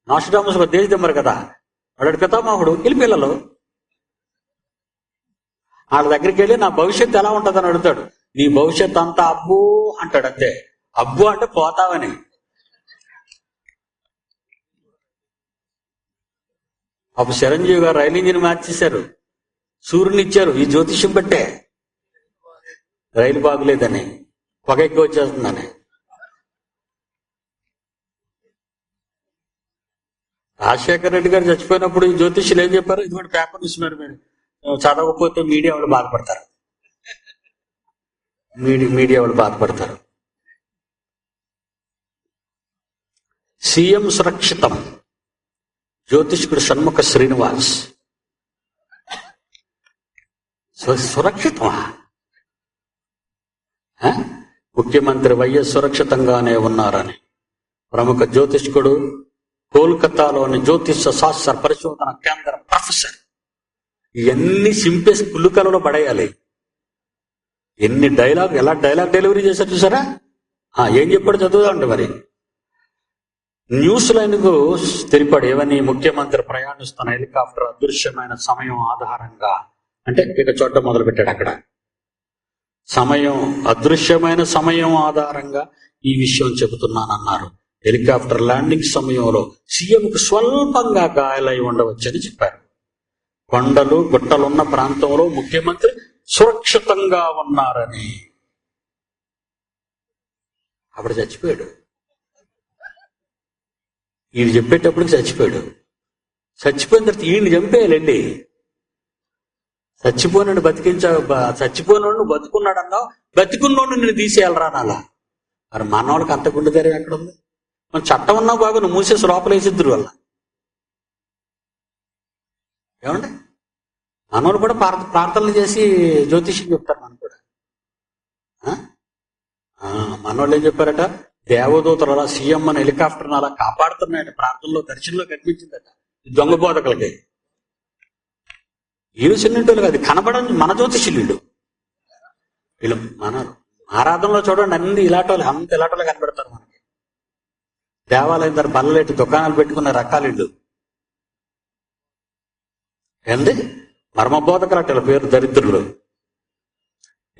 నాస్ట్రాడమస్ దేశ దిమ్మరు కదా, వాడు పితామహుడు. వెళ్ళి పిల్లలు వాళ్ళ దగ్గరికి వెళ్ళి నా భవిష్యత్తు ఎలా ఉంటుందని అడుగుతాడు. నీ భవిష్యత్తు అంతా అబ్బు అంటాడు. అంతే. అబ్బు అంటే పోతావని. అప్పుడు చిరంజీవి గారు రైలు ఇంజిన్ మార్చేశారు, సూర్యుని ఇచ్చారు ఈ జ్యోతిష్యం బట్టే. రైలు బాగులేదని, పొగ ఎక్కువ వచ్చేస్తుందని. రాజశేఖర రెడ్డి గారు చచ్చిపోయినప్పుడు ఈ జ్యోతిష్యులు ఏం చెప్పారు? ఇది కూడా పేపర్ చూసినారు. మీరు చదవకపోతే మీడియా వాళ్ళు బాధపడతారు. మీడియా వాళ్ళు బాధపడతారు. సీఎం సురక్షితం జ్యోతిష్కుడు షణ్ముఖ శ్రీనివాస్ సురక్షితమా? ముఖ్యమంత్రి వైఎస్ సురక్షితంగానే ఉన్నారని ప్రముఖ జ్యోతిష్కుడు, కోల్కతాలోని జ్యోతిష శాస్త్ర పరిశోధన కేంద్ర ప్రొఫెసర్, ఇవన్నీ సింపేసి పుల్లుకలలో పడేయాలి. ఎలా డైలాగ్ డెలివరీ చేశారు చూసారా? ఏం చెప్పాడు చదువుదామంటే మరి. న్యూస్ లైన్కు తెలిపాడు ఏమని? ముఖ్యమంత్రి ప్రయాణిస్తున్న హెలికాప్టర్ అదృశ్యమైన సమయం ఆధారంగా, అంటే ఇక చూడటం మొదలు పెట్టాడు. అక్కడ అదృశ్యమైన సమయం ఆధారంగా ఈ విషయం చెబుతున్నానన్నారు. హెలికాప్టర్ ల్యాండింగ్ సమయంలో సీఎంకు స్వల్పంగా గాయాలై ఉండవచ్చని చెప్పారు. కొండలు గుట్టలున్న ప్రాంతంలో ముఖ్యమంత్రి సురక్షితంగా ఉన్నారని. అప్పుడు చచ్చిపోయాడు. ఈయన చెప్పేటప్పటికి చచ్చిపోయాడు. చచ్చిపోయిన తర్వాత ఈయన చంపేయాలండి. చచ్చిపోయినాడు చచ్చిపోయినోడు బతుకున్నాడు అన్నావు, బతికున్నోడు నేను తీసేయాలరా అలా. మరి మనవాళ్ళకి అంత గుండె ధైర్యం ఎక్కడ ఉంది? మన చట్టం ఉన్నా బాగా నువ్వు మూసేసి లోపలేసిద్దరు వల్ల. ఏమండి, మనోళ్ళు కూడా ప్రార్థనలు చేసి జ్యోతిష్యం చెప్తారు. మనం కూడా మనోళ్ళు ఏం చెప్పారట? దేవదూతలు అలా సీఎం అని హెలికాప్టర్ని అలా కాపాడుతున్నాయట. ప్రార్థనలో దర్శనంలో కనిపించిందట దొంగ బోధకులకి. వీళ్ళు చిన్నటోళ్ళు కాదు, కనబడని మన జ్యోతిష్యులు వీళ్ళు. మన ఆరాధనలో చూడండి, అన్ని ఇలాటోళ్ళు, అంత ఇలాటోళ్ళు కనబడతారు మనకి. దేవాలయం దగ్గర బల్లలేటి దుకాణాలు పెట్టుకున్న రకాలు ఇళ్ళు ఏంది, మర్మబోధకులు అట్ల పేరు దరిద్రులు.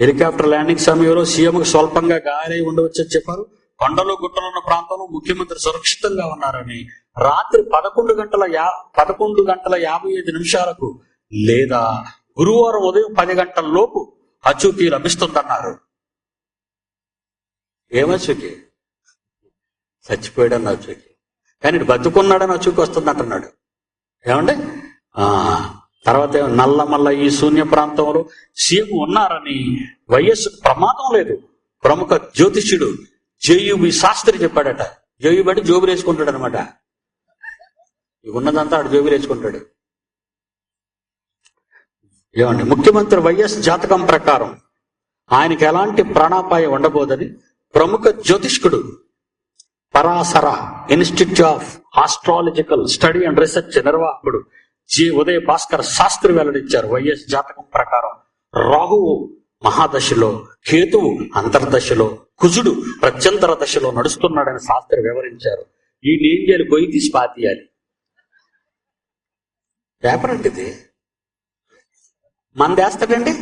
హెలికాప్టర్ ల్యాండింగ్ సమయంలో సీఎంకు స్వల్పంగా గాయాలై ఉండవచ్చని చెప్పారు. కొండలు గుట్టలు ఉన్న ప్రాంతంలో ముఖ్యమంత్రి సురక్షితంగా ఉన్నారని రాత్రి 11:55 లేదా గురువారం ఉదయం 10 గంటల లోపు అచూకీ లభిస్తుందన్నారు. ఏమచూకీ? చచ్చిపోయాడని అచూకీ. కానీ బతుకున్నాడని అచూకీ వస్తుంది అంటున్నాడు. ఏమండి, తర్వాత నల్లమల్ల ఈ శూన్య ప్రాంతంలో సీఎం ఉన్నారని వైఎస్ ప్రమాదం లేదు ప్రముఖ జ్యోతిష్యుడు జేయుబి శాస్త్రి చెప్పాడట. జేయుబి అంటే జోబులు వేసుకుంటాడు అనమాట. ఉన్నదంతా ఆడు జోబులు వేసుకుంటాడు. ఏమండి, ముఖ్యమంత్రి వైఎస్ జాతకం ప్రకారం ఆయనకి ఎలాంటి ప్రాణాపాయం ఉండబోదని ప్రముఖ జ్యోతిష్కుడు Parashara institute of astrological study and research నిర్వాహకుడు ఉదయ భాస్కర్ శాస్త్రి వెల్లడించారు. వైఎస్ జాతకం ప్రకారం రాహువు మహాదశలో, కేతువు అంతర్దశలో, కుజుడు ప్రత్యంతర దశలో నడుస్తున్నాడని శాస్త్రి వివరించారు. ఈ ఏం చేయాలి? గొయ్యి తీసి పాతీయాలి. పేపర్ అంటే ఇది మనది వేస్తాడండి.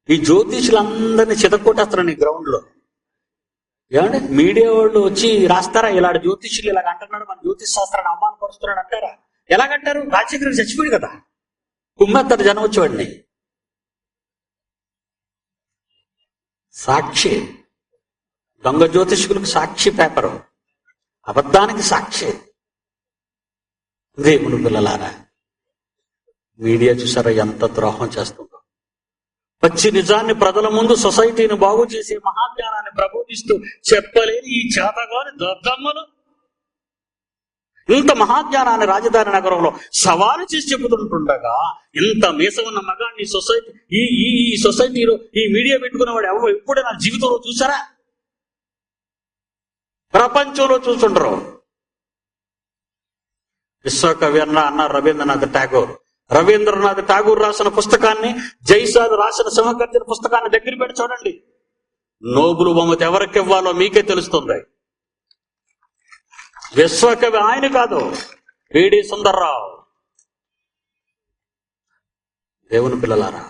ఈ జ్యోతిషులందరినీ చితక్కొట్టేస్తారండి ఈ గ్రౌండ్ లో. ఏమంటే మీడియా వాళ్ళు వచ్చి రాస్తారా? ఇలాంటి జ్యోతిష్యులు ఇలాగ అంటున్నాడు, మన జ్యోతిష్ శాస్త్రాన్ని అవమానపరుస్తున్నాడు అంటారా? ఎలాగంటారు? రాజశేఖర్ చచ్చిపోయాడు కదా, కుమ్మెత్తారు జనం వచ్చేవాడిని. సాక్షి, దొంగ జ్యోతిష్కులకు సాక్షి పేపరు, అబద్ధానికి సాక్షి. దేవుని పిల్లలారా, మీడియా చూసారా ఎంత ద్రోహం చేస్తుందో. పచ్చి నిజాన్ని ప్రజల ముందు, సొసైటీని బాగు చేసే మహాజ్ఞానాన్ని ప్రబోధిస్తూ చెప్పలేని ఈ చేతగాని దద్దమ్మలు ఇంత మహాజ్ఞానాన్ని రాజధాని నగరంలో సవాలు చేసి చెబుతుంటుండగా, ఇంత మీసం ఉన్న మగాన్ని సొసైటీ ఈ సొసైటీలో ఈ మీడియా పెట్టుకున్నవాడు ఎవరు ఎప్పుడే నా జీవితంలో చూసారా? ప్రపంచంలో చూస్తుంటారు. విశ్వకవి అన్నారు రవీంద్రనాథ్ ఠాగూర్ రాసిన పుస్తకాన్ని, జైసాద్ రాసిన సింహగర్జన పుస్తకాన్ని దగ్గర పెట్టి చూడండి. నోబుల్ బహుమతి ఎవరికి ఇవ్వాలో మీకే తెలుస్తుంది. విశ్వకవి ఆయన కాదు, పిడి సుందర్రావు. దేవుని పిల్లలారా,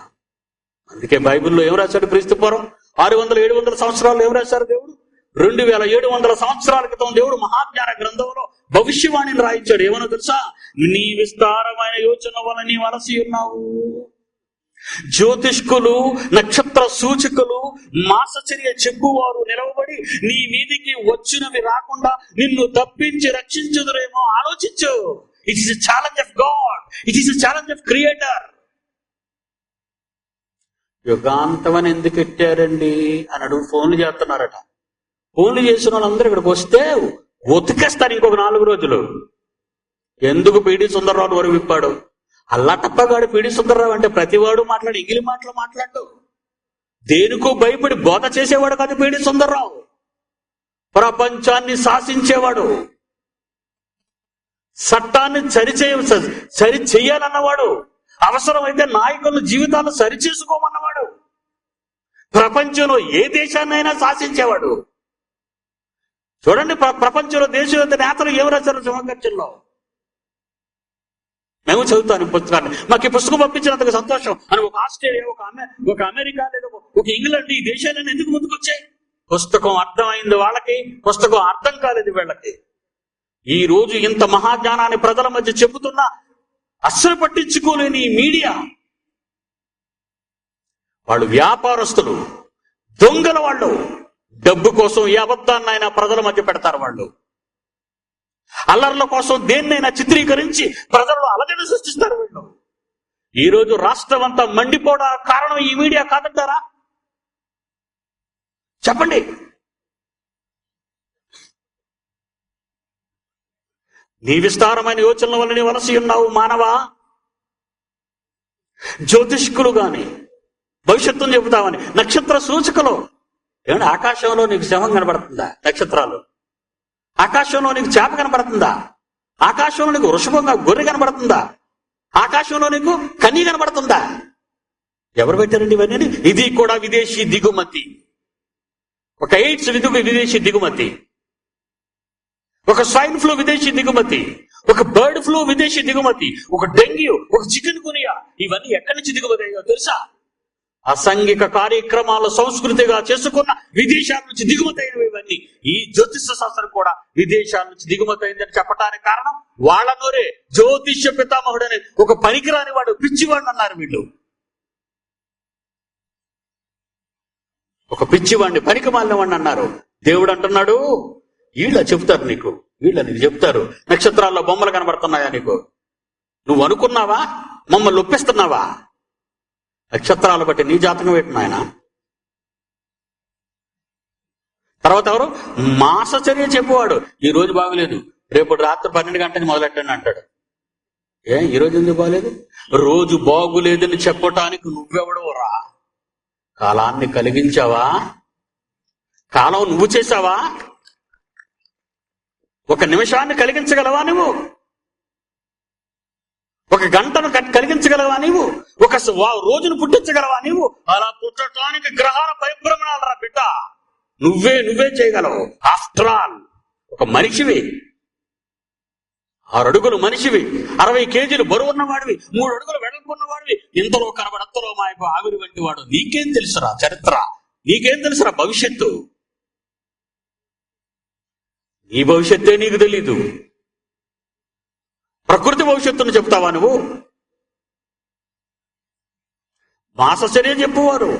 అందుకే బైబిల్లో ఏం రాశాడు? క్రీస్తు పూర్వం 600-700 సంవత్సరాలు ఏం రాశారు దేవుడు? 2700 సంవత్సరాల క్రితం దేవుడు మహాజ్ఞాన గ్రంథంలో భవిష్యవాణిని రాయించాడు. ఏమన్నా తెలుసా? నీ విస్తారమైన యోచన వల్ల నీ వలసి ఉన్నావు. జ్యోతిష్కులు, నక్షత్ర సూచికలు, మాసచర్య చెప్పువారు నిలవబడి నీ మీదికి వచ్చినవి రాకుండా నిన్ను తప్పించి రక్షించుదురేమో ఆలోచించు. It is a challenge of God, it is a challenge of creator. యుగాంతమని ఎందుకు పెట్టారండి అని అడుగు ఫోన్లు చేస్తున్నారట. ఫోన్లు చేసిన వాళ్ళందరూ ఇక్కడికి వస్తే ఉతికేస్తారు ఇంకొక 4 రోజులు. ఎందుకు పిడి సుందర్రావు వరకు విప్పాడు? అల్లాటప్పగాడు పీడి సుందరరావు అంటే ప్రతివాడు మాట్లాడు ఇంగిలి మాటలు మాట్లాడు. దేనికో భయపడి బోధ చేసేవాడు కాదు పీడి సుందరరావు. ప్రపంచాన్ని శాసించేవాడు, చట్టాన్ని సరి చెయ్యాలన్నవాడు, అవసరమైతే నాయకుల జీవితాలను సరిచేసుకోమన్నవాడు, ప్రపంచంలో ఏ దేశాన్నైనా శాసించేవాడు. చూడండి ప్రపంచంలో దేశ నేతలు ఏం రాశారు సింహగర్జనలో. మేము చదువుతాను పుస్తకాన్ని, మాకు ఈ పుస్తకం పంపించినందుకు సంతోషం అని. ఒక ఆస్ట్రేలియా, ఒక అమెరికా, లేదా ఒక ఇంగ్లాండ్, ఈ దేశాలను ఎందుకు ముందుకొచ్చాయి? పుస్తకం అర్థమైంది వాళ్ళకి, పుస్తకం అర్థం కాలేదు వీళ్ళకి. ఈ రోజు ఇంత మహాజ్ఞానాన్ని ప్రజల మధ్య చెబుతున్నా అస్సలు పట్టించుకోలేని ఈ మీడియా వాళ్ళు వ్యాపారస్తులు, దొంగల వాళ్ళు. డబ్బు కోసం ఏ అబద్ధాన్నైనా ప్రజల మధ్య పెడతారు వాళ్ళు. అల్లర్ల కోసం దేన్నైనా చిత్రీకరించి ప్రజల్లో అలజడి సృష్టిస్తారు వీళ్ళు. ఈ రోజు రాష్ట్రం అంతా మండిపోవడానికి కారణం ఈ మీడియా కాదంటారా? చెప్పండి. నీ విస్తారమైన యోచనల వల్ల నీ వలసి ఉన్నావు మానవా. జ్యోతిష్కులు గాని భవిష్యత్తును చెబుతామని నక్షత్ర సూచికలు. ఏమంటే ఆకాశంలో నీకు సింహం కనబడుతుందా? నక్షత్రాలు. ఆకాశంలో నీకు చేప కనబడుతుందా? ఆకాశంలో నీకు వృషభంగా గొర్రె కనబడుతుందా? ఆకాశంలో నీకు కన్నీ కనబడుతుందా? ఎవరు పెట్టారండి ఇవన్నీ? ఇది కూడా విదేశీ దిగుమతి. ఒక ఎయిడ్స్ విదేశీ దిగుమతి, ఒక స్వైన్ ఫ్లూ విదేశీ దిగుమతి, ఒక బర్డ్ ఫ్లూ విదేశీ దిగుమతి, ఒక డెంగ్యూ, ఒక చికెన్ గునియా, ఇవన్నీ ఎక్కడి నుంచి దిగుమతి అయ్యో తెలుసా? అసాంఘిక కార్యక్రమాల సంస్కృతిగా చేసుకున్న విదేశాల నుంచి దిగుమతి అయినవి ఇవన్నీ. ఈ జ్యోతిష శాస్త్రం కూడా విదేశాల నుంచి దిగుమతి అయిందని చెప్పడానికి కారణం వాళ్ళ నోరే. జ్యోతిష్య పితామహుడు అనే ఒక పనికిరాని వాడు, పిచ్చివాడు అన్నారు వీళ్ళు. ఒక పిచ్చివాడిని, పనికి మాలిన వాడిని అన్నారు. దేవుడు అంటున్నాడు, వీళ్ళ చెప్తారు నీకు, నీకు చెప్తారు నక్షత్రాల్లో బొమ్మలు కనబడుతున్నాయా నీకు? నువ్వు అనుకున్నావా? మమ్మల్ని ఒప్పిస్తున్నావా? నక్షత్రాలు బట్టి నీ జాతకం పెట్టిన ఆయన. తర్వాత ఎవరు? మాసచర్య చెప్పువాడు. ఈ రోజు బాగలేదు, రేపు రాత్రి 12 గంటలకు మొదలెట్టండి అంటాడు. ఈ రోజు ఎందుకు బాగలేదు? రోజు బాగులేదని చెప్పటానికి నువ్వెవడవురా? కాలాన్ని కలిగించావా? కాలం నువ్వు చేశావా? ఒక నిమిషాన్ని కలిగించగలవా నువ్వు? ఒక గంటను కలిగించగలవా నీవు? ఒక రోజును పుట్టించగలవా నీవు? అలా పుట్టడానికి గ్రహాల పరిభ్రమణాలు రా బిడ్డ. నువ్వే చేయగలవు. ఆఫ్టర్ ఆల్ ఒక మనిషివి, 6 అడుగులు మనిషివి, 60 కేజీలు బరువున్నవాడివి, 3 అడుగులు వెడల్పున్నవాడివి, ఇంతలో కనబడంతలో మాయకు ఆవిరి వంటి వాడు. నీకేం తెలుసురా చరిత్ర? నీకేం తెలుసురా భవిష్యత్తు? నీ భవిష్యత్తే నీకు తెలీదు. ప్రకృతి భవిష్యత్తును చెప్తావా నువ్వు? మాసచర్య చెప్పువారు.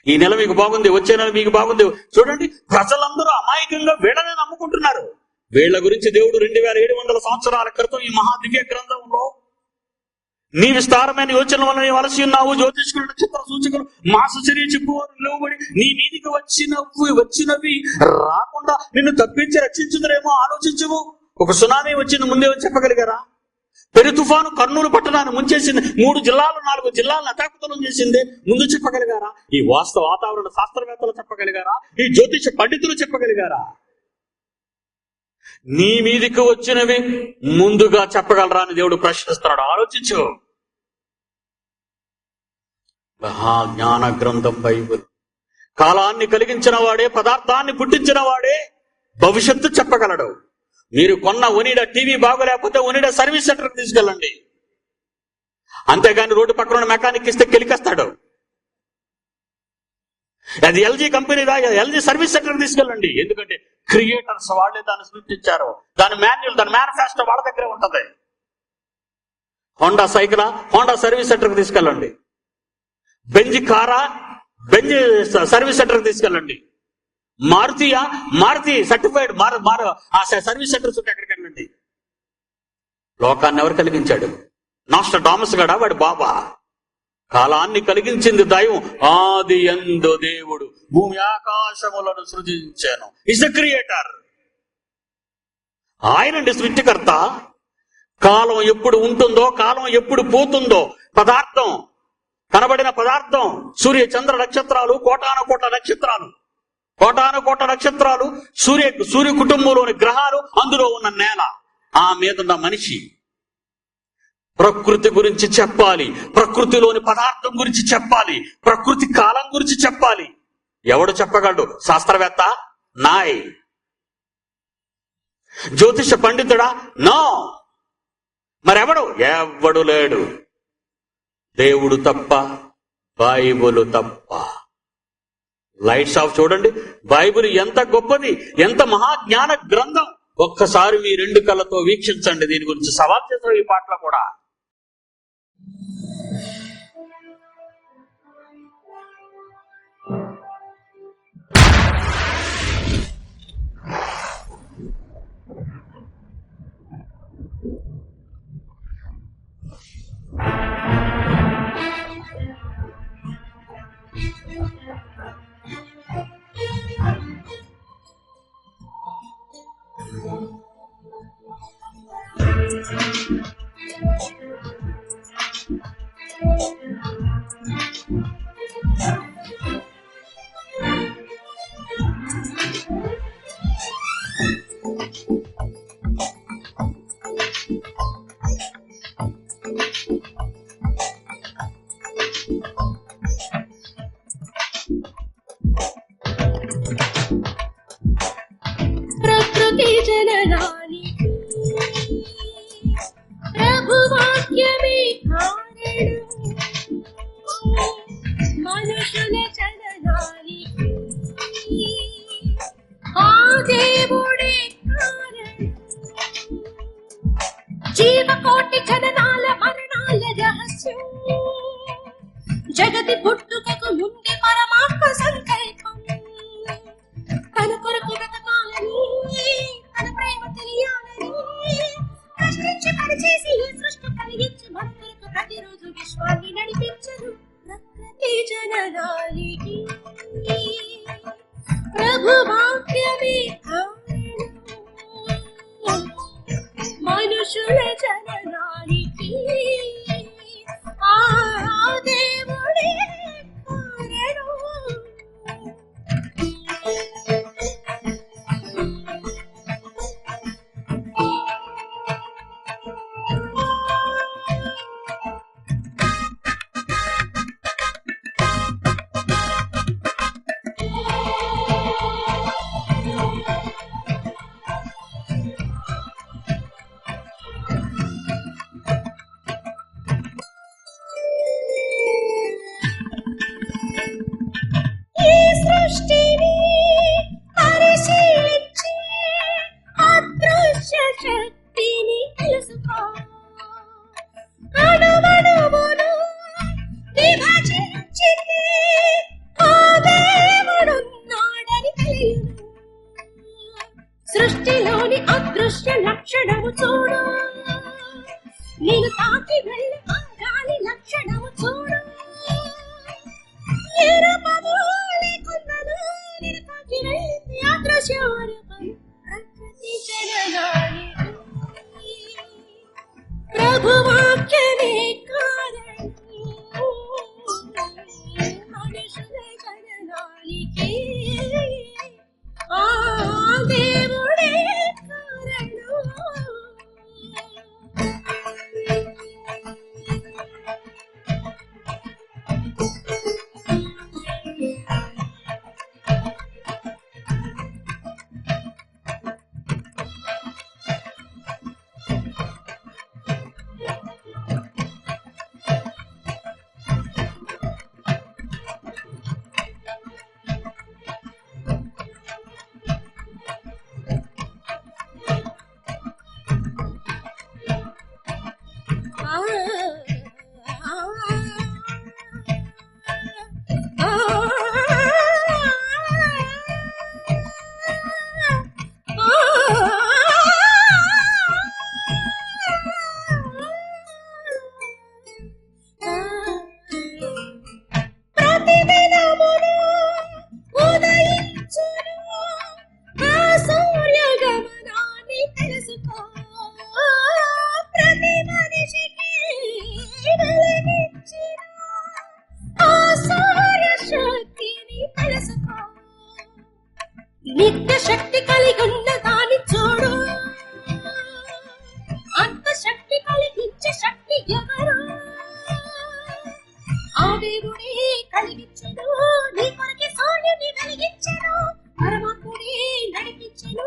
ఈ నెల మీకు బాగుంది, వచ్చే నెల మీకు బాగుంది. చూడండి, ప్రజలందరూ అమాయకంగా వీళ్ళనే నమ్ముకుంటున్నారు. వీళ్ళ గురించి దేవుడు 2700 సంవత్సరాల క్రితం ఈ మహాదివ్య గ్రంథంలో నీ విస్తారమైన యోచనల వల్ల నీ వలసి ఉన్నావు. జ్యోతిష్కులు, నక్షత్ర సూచకులు, మాసచర్య చెప్పువారు నిలవబడి నీ మీదికి వచ్చినవి రాకుండా నిన్ను తప్పించి రక్షించుదరేమో ఆలోచించవు. ఒక సునామీ వచ్చింది, ముందే చెప్పగలిగారా? పెరు తుఫాను కర్నూలు పట్టణాన్ని ముంచేసింది, 3 జిల్లాలు 4 జిల్లాలను అతాకుతలం చేసింది, ముందు చెప్పగలిగారా? ఈ వాతావరణ శాస్త్రవేత్తలు చెప్పగలిగారా? ఈ జ్యోతిష పండితులు చెప్పగలిగారా? నీ మీదికి వచ్చినవి ముందుగా చెప్పగలరా అని దేవుడు ప్రశ్నిస్తున్నాడు. ఆలోచించు. మహాజ్ఞాన గ్రంథం బైబిల్. కాలాన్ని కలిగించిన వాడే, పదార్థాన్ని పుట్టించిన వాడే భవిష్యత్తు చెప్పగలడు. మీరు కొన్న ఒనిడా టీవీ బాగోలేకపోతే ఒనిడా సర్వీస్ సెంటర్కి తీసుకెళ్ళండి. అంతేగాని రోడ్డు పక్కన మెకానిక్ ఇస్తే కెలికేస్తాడు. అది ఎల్జీ కంపెనీదా, ఎల్జీ సర్వీస్ సెంటర్కి తీసుకెళ్ళండి. ఎందుకంటే క్రియేటర్స్ వాళ్ళే దాన్ని సృష్టించారు. దాని మాన్యువల్, దాని మేనిఫెస్టో వాళ్ళ దగ్గరే ఉంటది. హోండా సైకిలా, హోండా సర్వీస్ సెంటర్కి తీసుకెళ్ళండి. బెంజ్ కారా, బెంజ్ సర్వీస్ సెంటర్కి తీసుకెళ్ళండి. మారుతియా, మారుతి సర్టిఫైడ్ ఆ సర్వీస్ సెంటర్స్ ఉంటే ఎక్కడికి వెళ్ళండి. లోకాన్ని ఎవరు కలిగించాడు? నాస్ట్రడామస్ గడా వాడి బాబా. కాలాన్ని కలిగించింది దైవం. ఆది యందు దేవుడు భూమి ఆకాశములను సృజించాను. Is the creator. ఆయనండి సృష్టికర్త. కాలం ఎప్పుడు ఉంటుందో, కాలం ఎప్పుడు పోతుందో, పదార్థం, కనబడిన పదార్థం, సూర్య చంద్ర నక్షత్రాలు, కోటాను కోట్ల నక్షత్రాలు, సూర్య కుటుంబంలోని గ్రహాలు, అందులో ఉన్న నేల, ఆ మీదున్న మనిషి. ప్రకృతి గురించి చెప్పాలి, ప్రకృతిలోని పదార్థం గురించి చెప్పాలి, ప్రకృతి కాలం గురించి చెప్పాలి. ఎవడు చెప్పగలడు? శాస్త్రవేత్త? నాయ్. జ్యోతిష పండితుడా? నో. ఎవడు లేడు. దేవుడు తప్ప, బైబుల్ తప్ప. లైట్స్ ఆఫ్ చూడండి. బైబిల్ ఎంత గొప్పది, ఎంత మహాజ్ఞాన గ్రంథం. ఒక్కసారి మీ 2 కళ్ళతో వీక్షించండి. దీని గురించి సవాల్ చేస్తారు ఈ పాటలో కూడా.
ప్రకృతి జననానికి ప్రభువాక్యమే కారణం, మనుషుల జననానికి ఆ దేవుడే కారణం. జీవకోటి జననాల మరణాల రహస్యం, జగతి పుట్టుకకు ముందే పరమాత్మ సంకల్పం. తన కొరకు బ్రతకాలని, తన ప్రేమ తెలియాలని కష్టించి పనిచేసి ఈ సృష్టి కలిగించి మన కొరకు ప్రతిరోజు విశ్వాన్ని నడిపించరు. ప్రకృతి జననానికి ప్రభువాక్యమే కారణం, మనుషుల జననానికి ఆ దేవుడే కారణం. ఈ సృష్టిని పరిశీలించి అదృశ్య శక్తిని తెలుసుకో. అణువణువును విభజించింది ఆ దేవుడున్నాడని తెలియను. సృష్టిలోని అదృశ్య లక్షణము చూడు, నేను తాకి వెళ్ళి ఆ గాలి లక్షణము చూడు. ఎరుపము లేకున్నను, నేను తాకి వెళ్ళింది అదృశ్య రూపము. ప్రకృతి జననానికి ప్రభువాక్యమే కారణం, మనుషుల జననానికి ఆ దేవుడే కారణం. నిత్య శక్తి కలిగి ఉన్న దాని చూడు. అంత శక్తి కలిగించే శక్తి ఎవరు? ఆ దేవుడే కలిగించెను, నీ కొరకే సూర్యుని వెలిగించెను. పరమాత్ముడే నడిపించెను,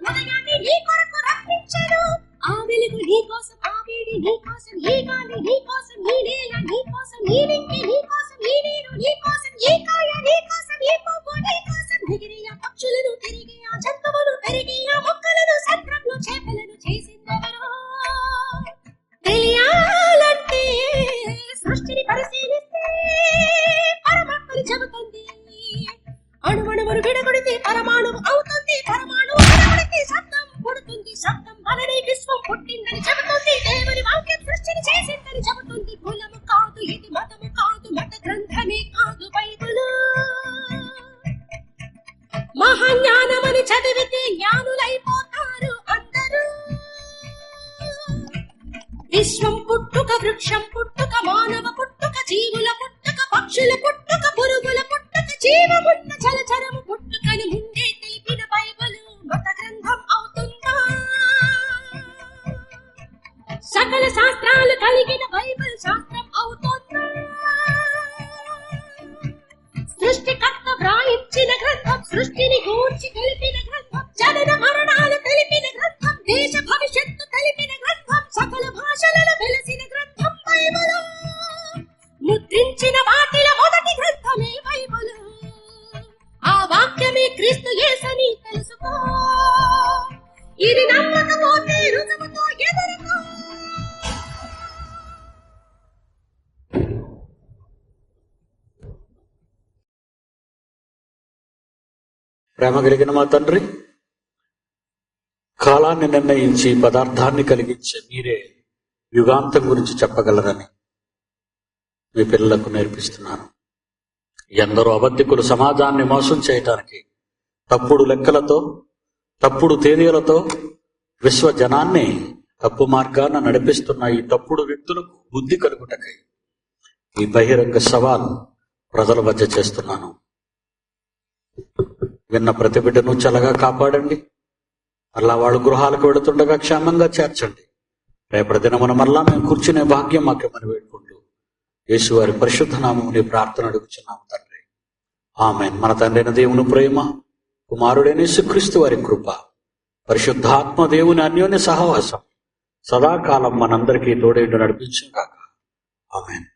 ఉదయాన్ని నీ కొరకు రప్పించెను. ఆ వెలుగు నీ కోసం, ఆ వేడి నీ కోసం, ఈ గాలి నీ కోసం, ఈ నేల నీ కోసం, ఈ వెంకి నీ కోసం, ఈ నీరు నీ కోసం, ఈ కాయ నీ కోసం, ఈ పువ్వు నీ కోసం. దిగిరి ఆ పక్షులను తిరిగి, ఆ జంతువులు పెరిగి, ఆ మొక్కలను సత్రంలో చేపలను చేసిందెవరో? తెలియాలంటే సృష్టిని పరిశీలిస్తే పరమాత్మని చెబుతుంది. అణువణువును విడగొడితే పరమాణువు అవుతుంది, పరమాణువు విడగొడితే శబ్దం పుడుతుంది, శబ్దం వలనే విశ్వం పుట్టిందని చెబుతుంది. దేవుని వాక్యం సృష్టిని చేసిందని చెబుతుంది. కులము కాదు ఇది, మతము కాదు, మత గ్రంథమే కాదు బైబిలు. మహాజ్ఞానమని చదివితే జ్ఞానులైపోతారు అందరూ. విశ్వం పుట్టుక, వృక్షం పుట్టుక, మానవ పుట్టుక, జీవుల పుట్టుక, పక్షుల పుట్టుక, పురుగుల పుట్టుక, జీవమున్న జలచరము పుట్టుకని ముందే తెలిపిన బైబిలు మత గ్రంథం అవుతుందా? సకల శాస్త్రాలు కలిగిన బైబిల్ శాస్త్రం అవుతుందా? సృష్టికర్త వ్రాయించిన గ్రంథం, సృష్టిని గూర్చి తెలిపిన గ్రంథం, జనన మరణాలు తెలిపిన గ్రంథం, దేశ భవిష్యత్తు తెలిపిన గ్రంథం, సకల భాషలలో వెలసిన గ్రంథం బైబిలు. ముద్రించిన వాటిలో మొదటి గ్రంథమే బైబిలు. ఆ వాక్యమే క్రీస్తు యేసని తెలుసుకో. ఇది నమ్మకపోతే రుజువుతో ఎదుర్కో.
ప్రేమ కలిగిన మా తండ్రి, కాలాన్ని నిర్ణయించి పదార్థాన్ని కలిగించే మీరే యుగాంతం గురించి చెప్పగలరని మీ పిల్లలకు నేర్పిస్తున్నాను. ఎందరో అబద్ధికులు సమాజాన్ని మోసం చేయటానికి తప్పుడు లెక్కలతో, తప్పుడు తేదీలతో విశ్వ జనాన్ని తప్పు మార్గాన నడిపిస్తున్న ఈ తప్పుడు వ్యక్తులకు బుద్ధి కలుగుటకై ఈ బహిరంగ సవాల్ ప్రజల మధ్య చేస్తున్నాను. విన్న ప్రతి బిడ్డను చల్లగా కాపాడండి. అలా వాళ్ళు గృహాలకు వెళుతుండగా క్షేమంగా చేర్చండి. రేపటి దినమున మరలా మేము కూర్చునే భాగ్యం మాకేమని వేడుకుంటూ యేసు వారి పరిశుద్ధ నామముని ప్రార్థన అడుగుచున్నాము తండ్రి. ఆమేన్. మన తండ్రైన దేవుని ప్రేమ, కుమారుడైన యేసుక్రీస్తు వారి కృప, పరిశుద్ధాత్మ దేవుని అన్యోన్య సహవాసం సదాకాలం మనందరికీ తోడేండు నడిపించుగాక. ఆమేన్.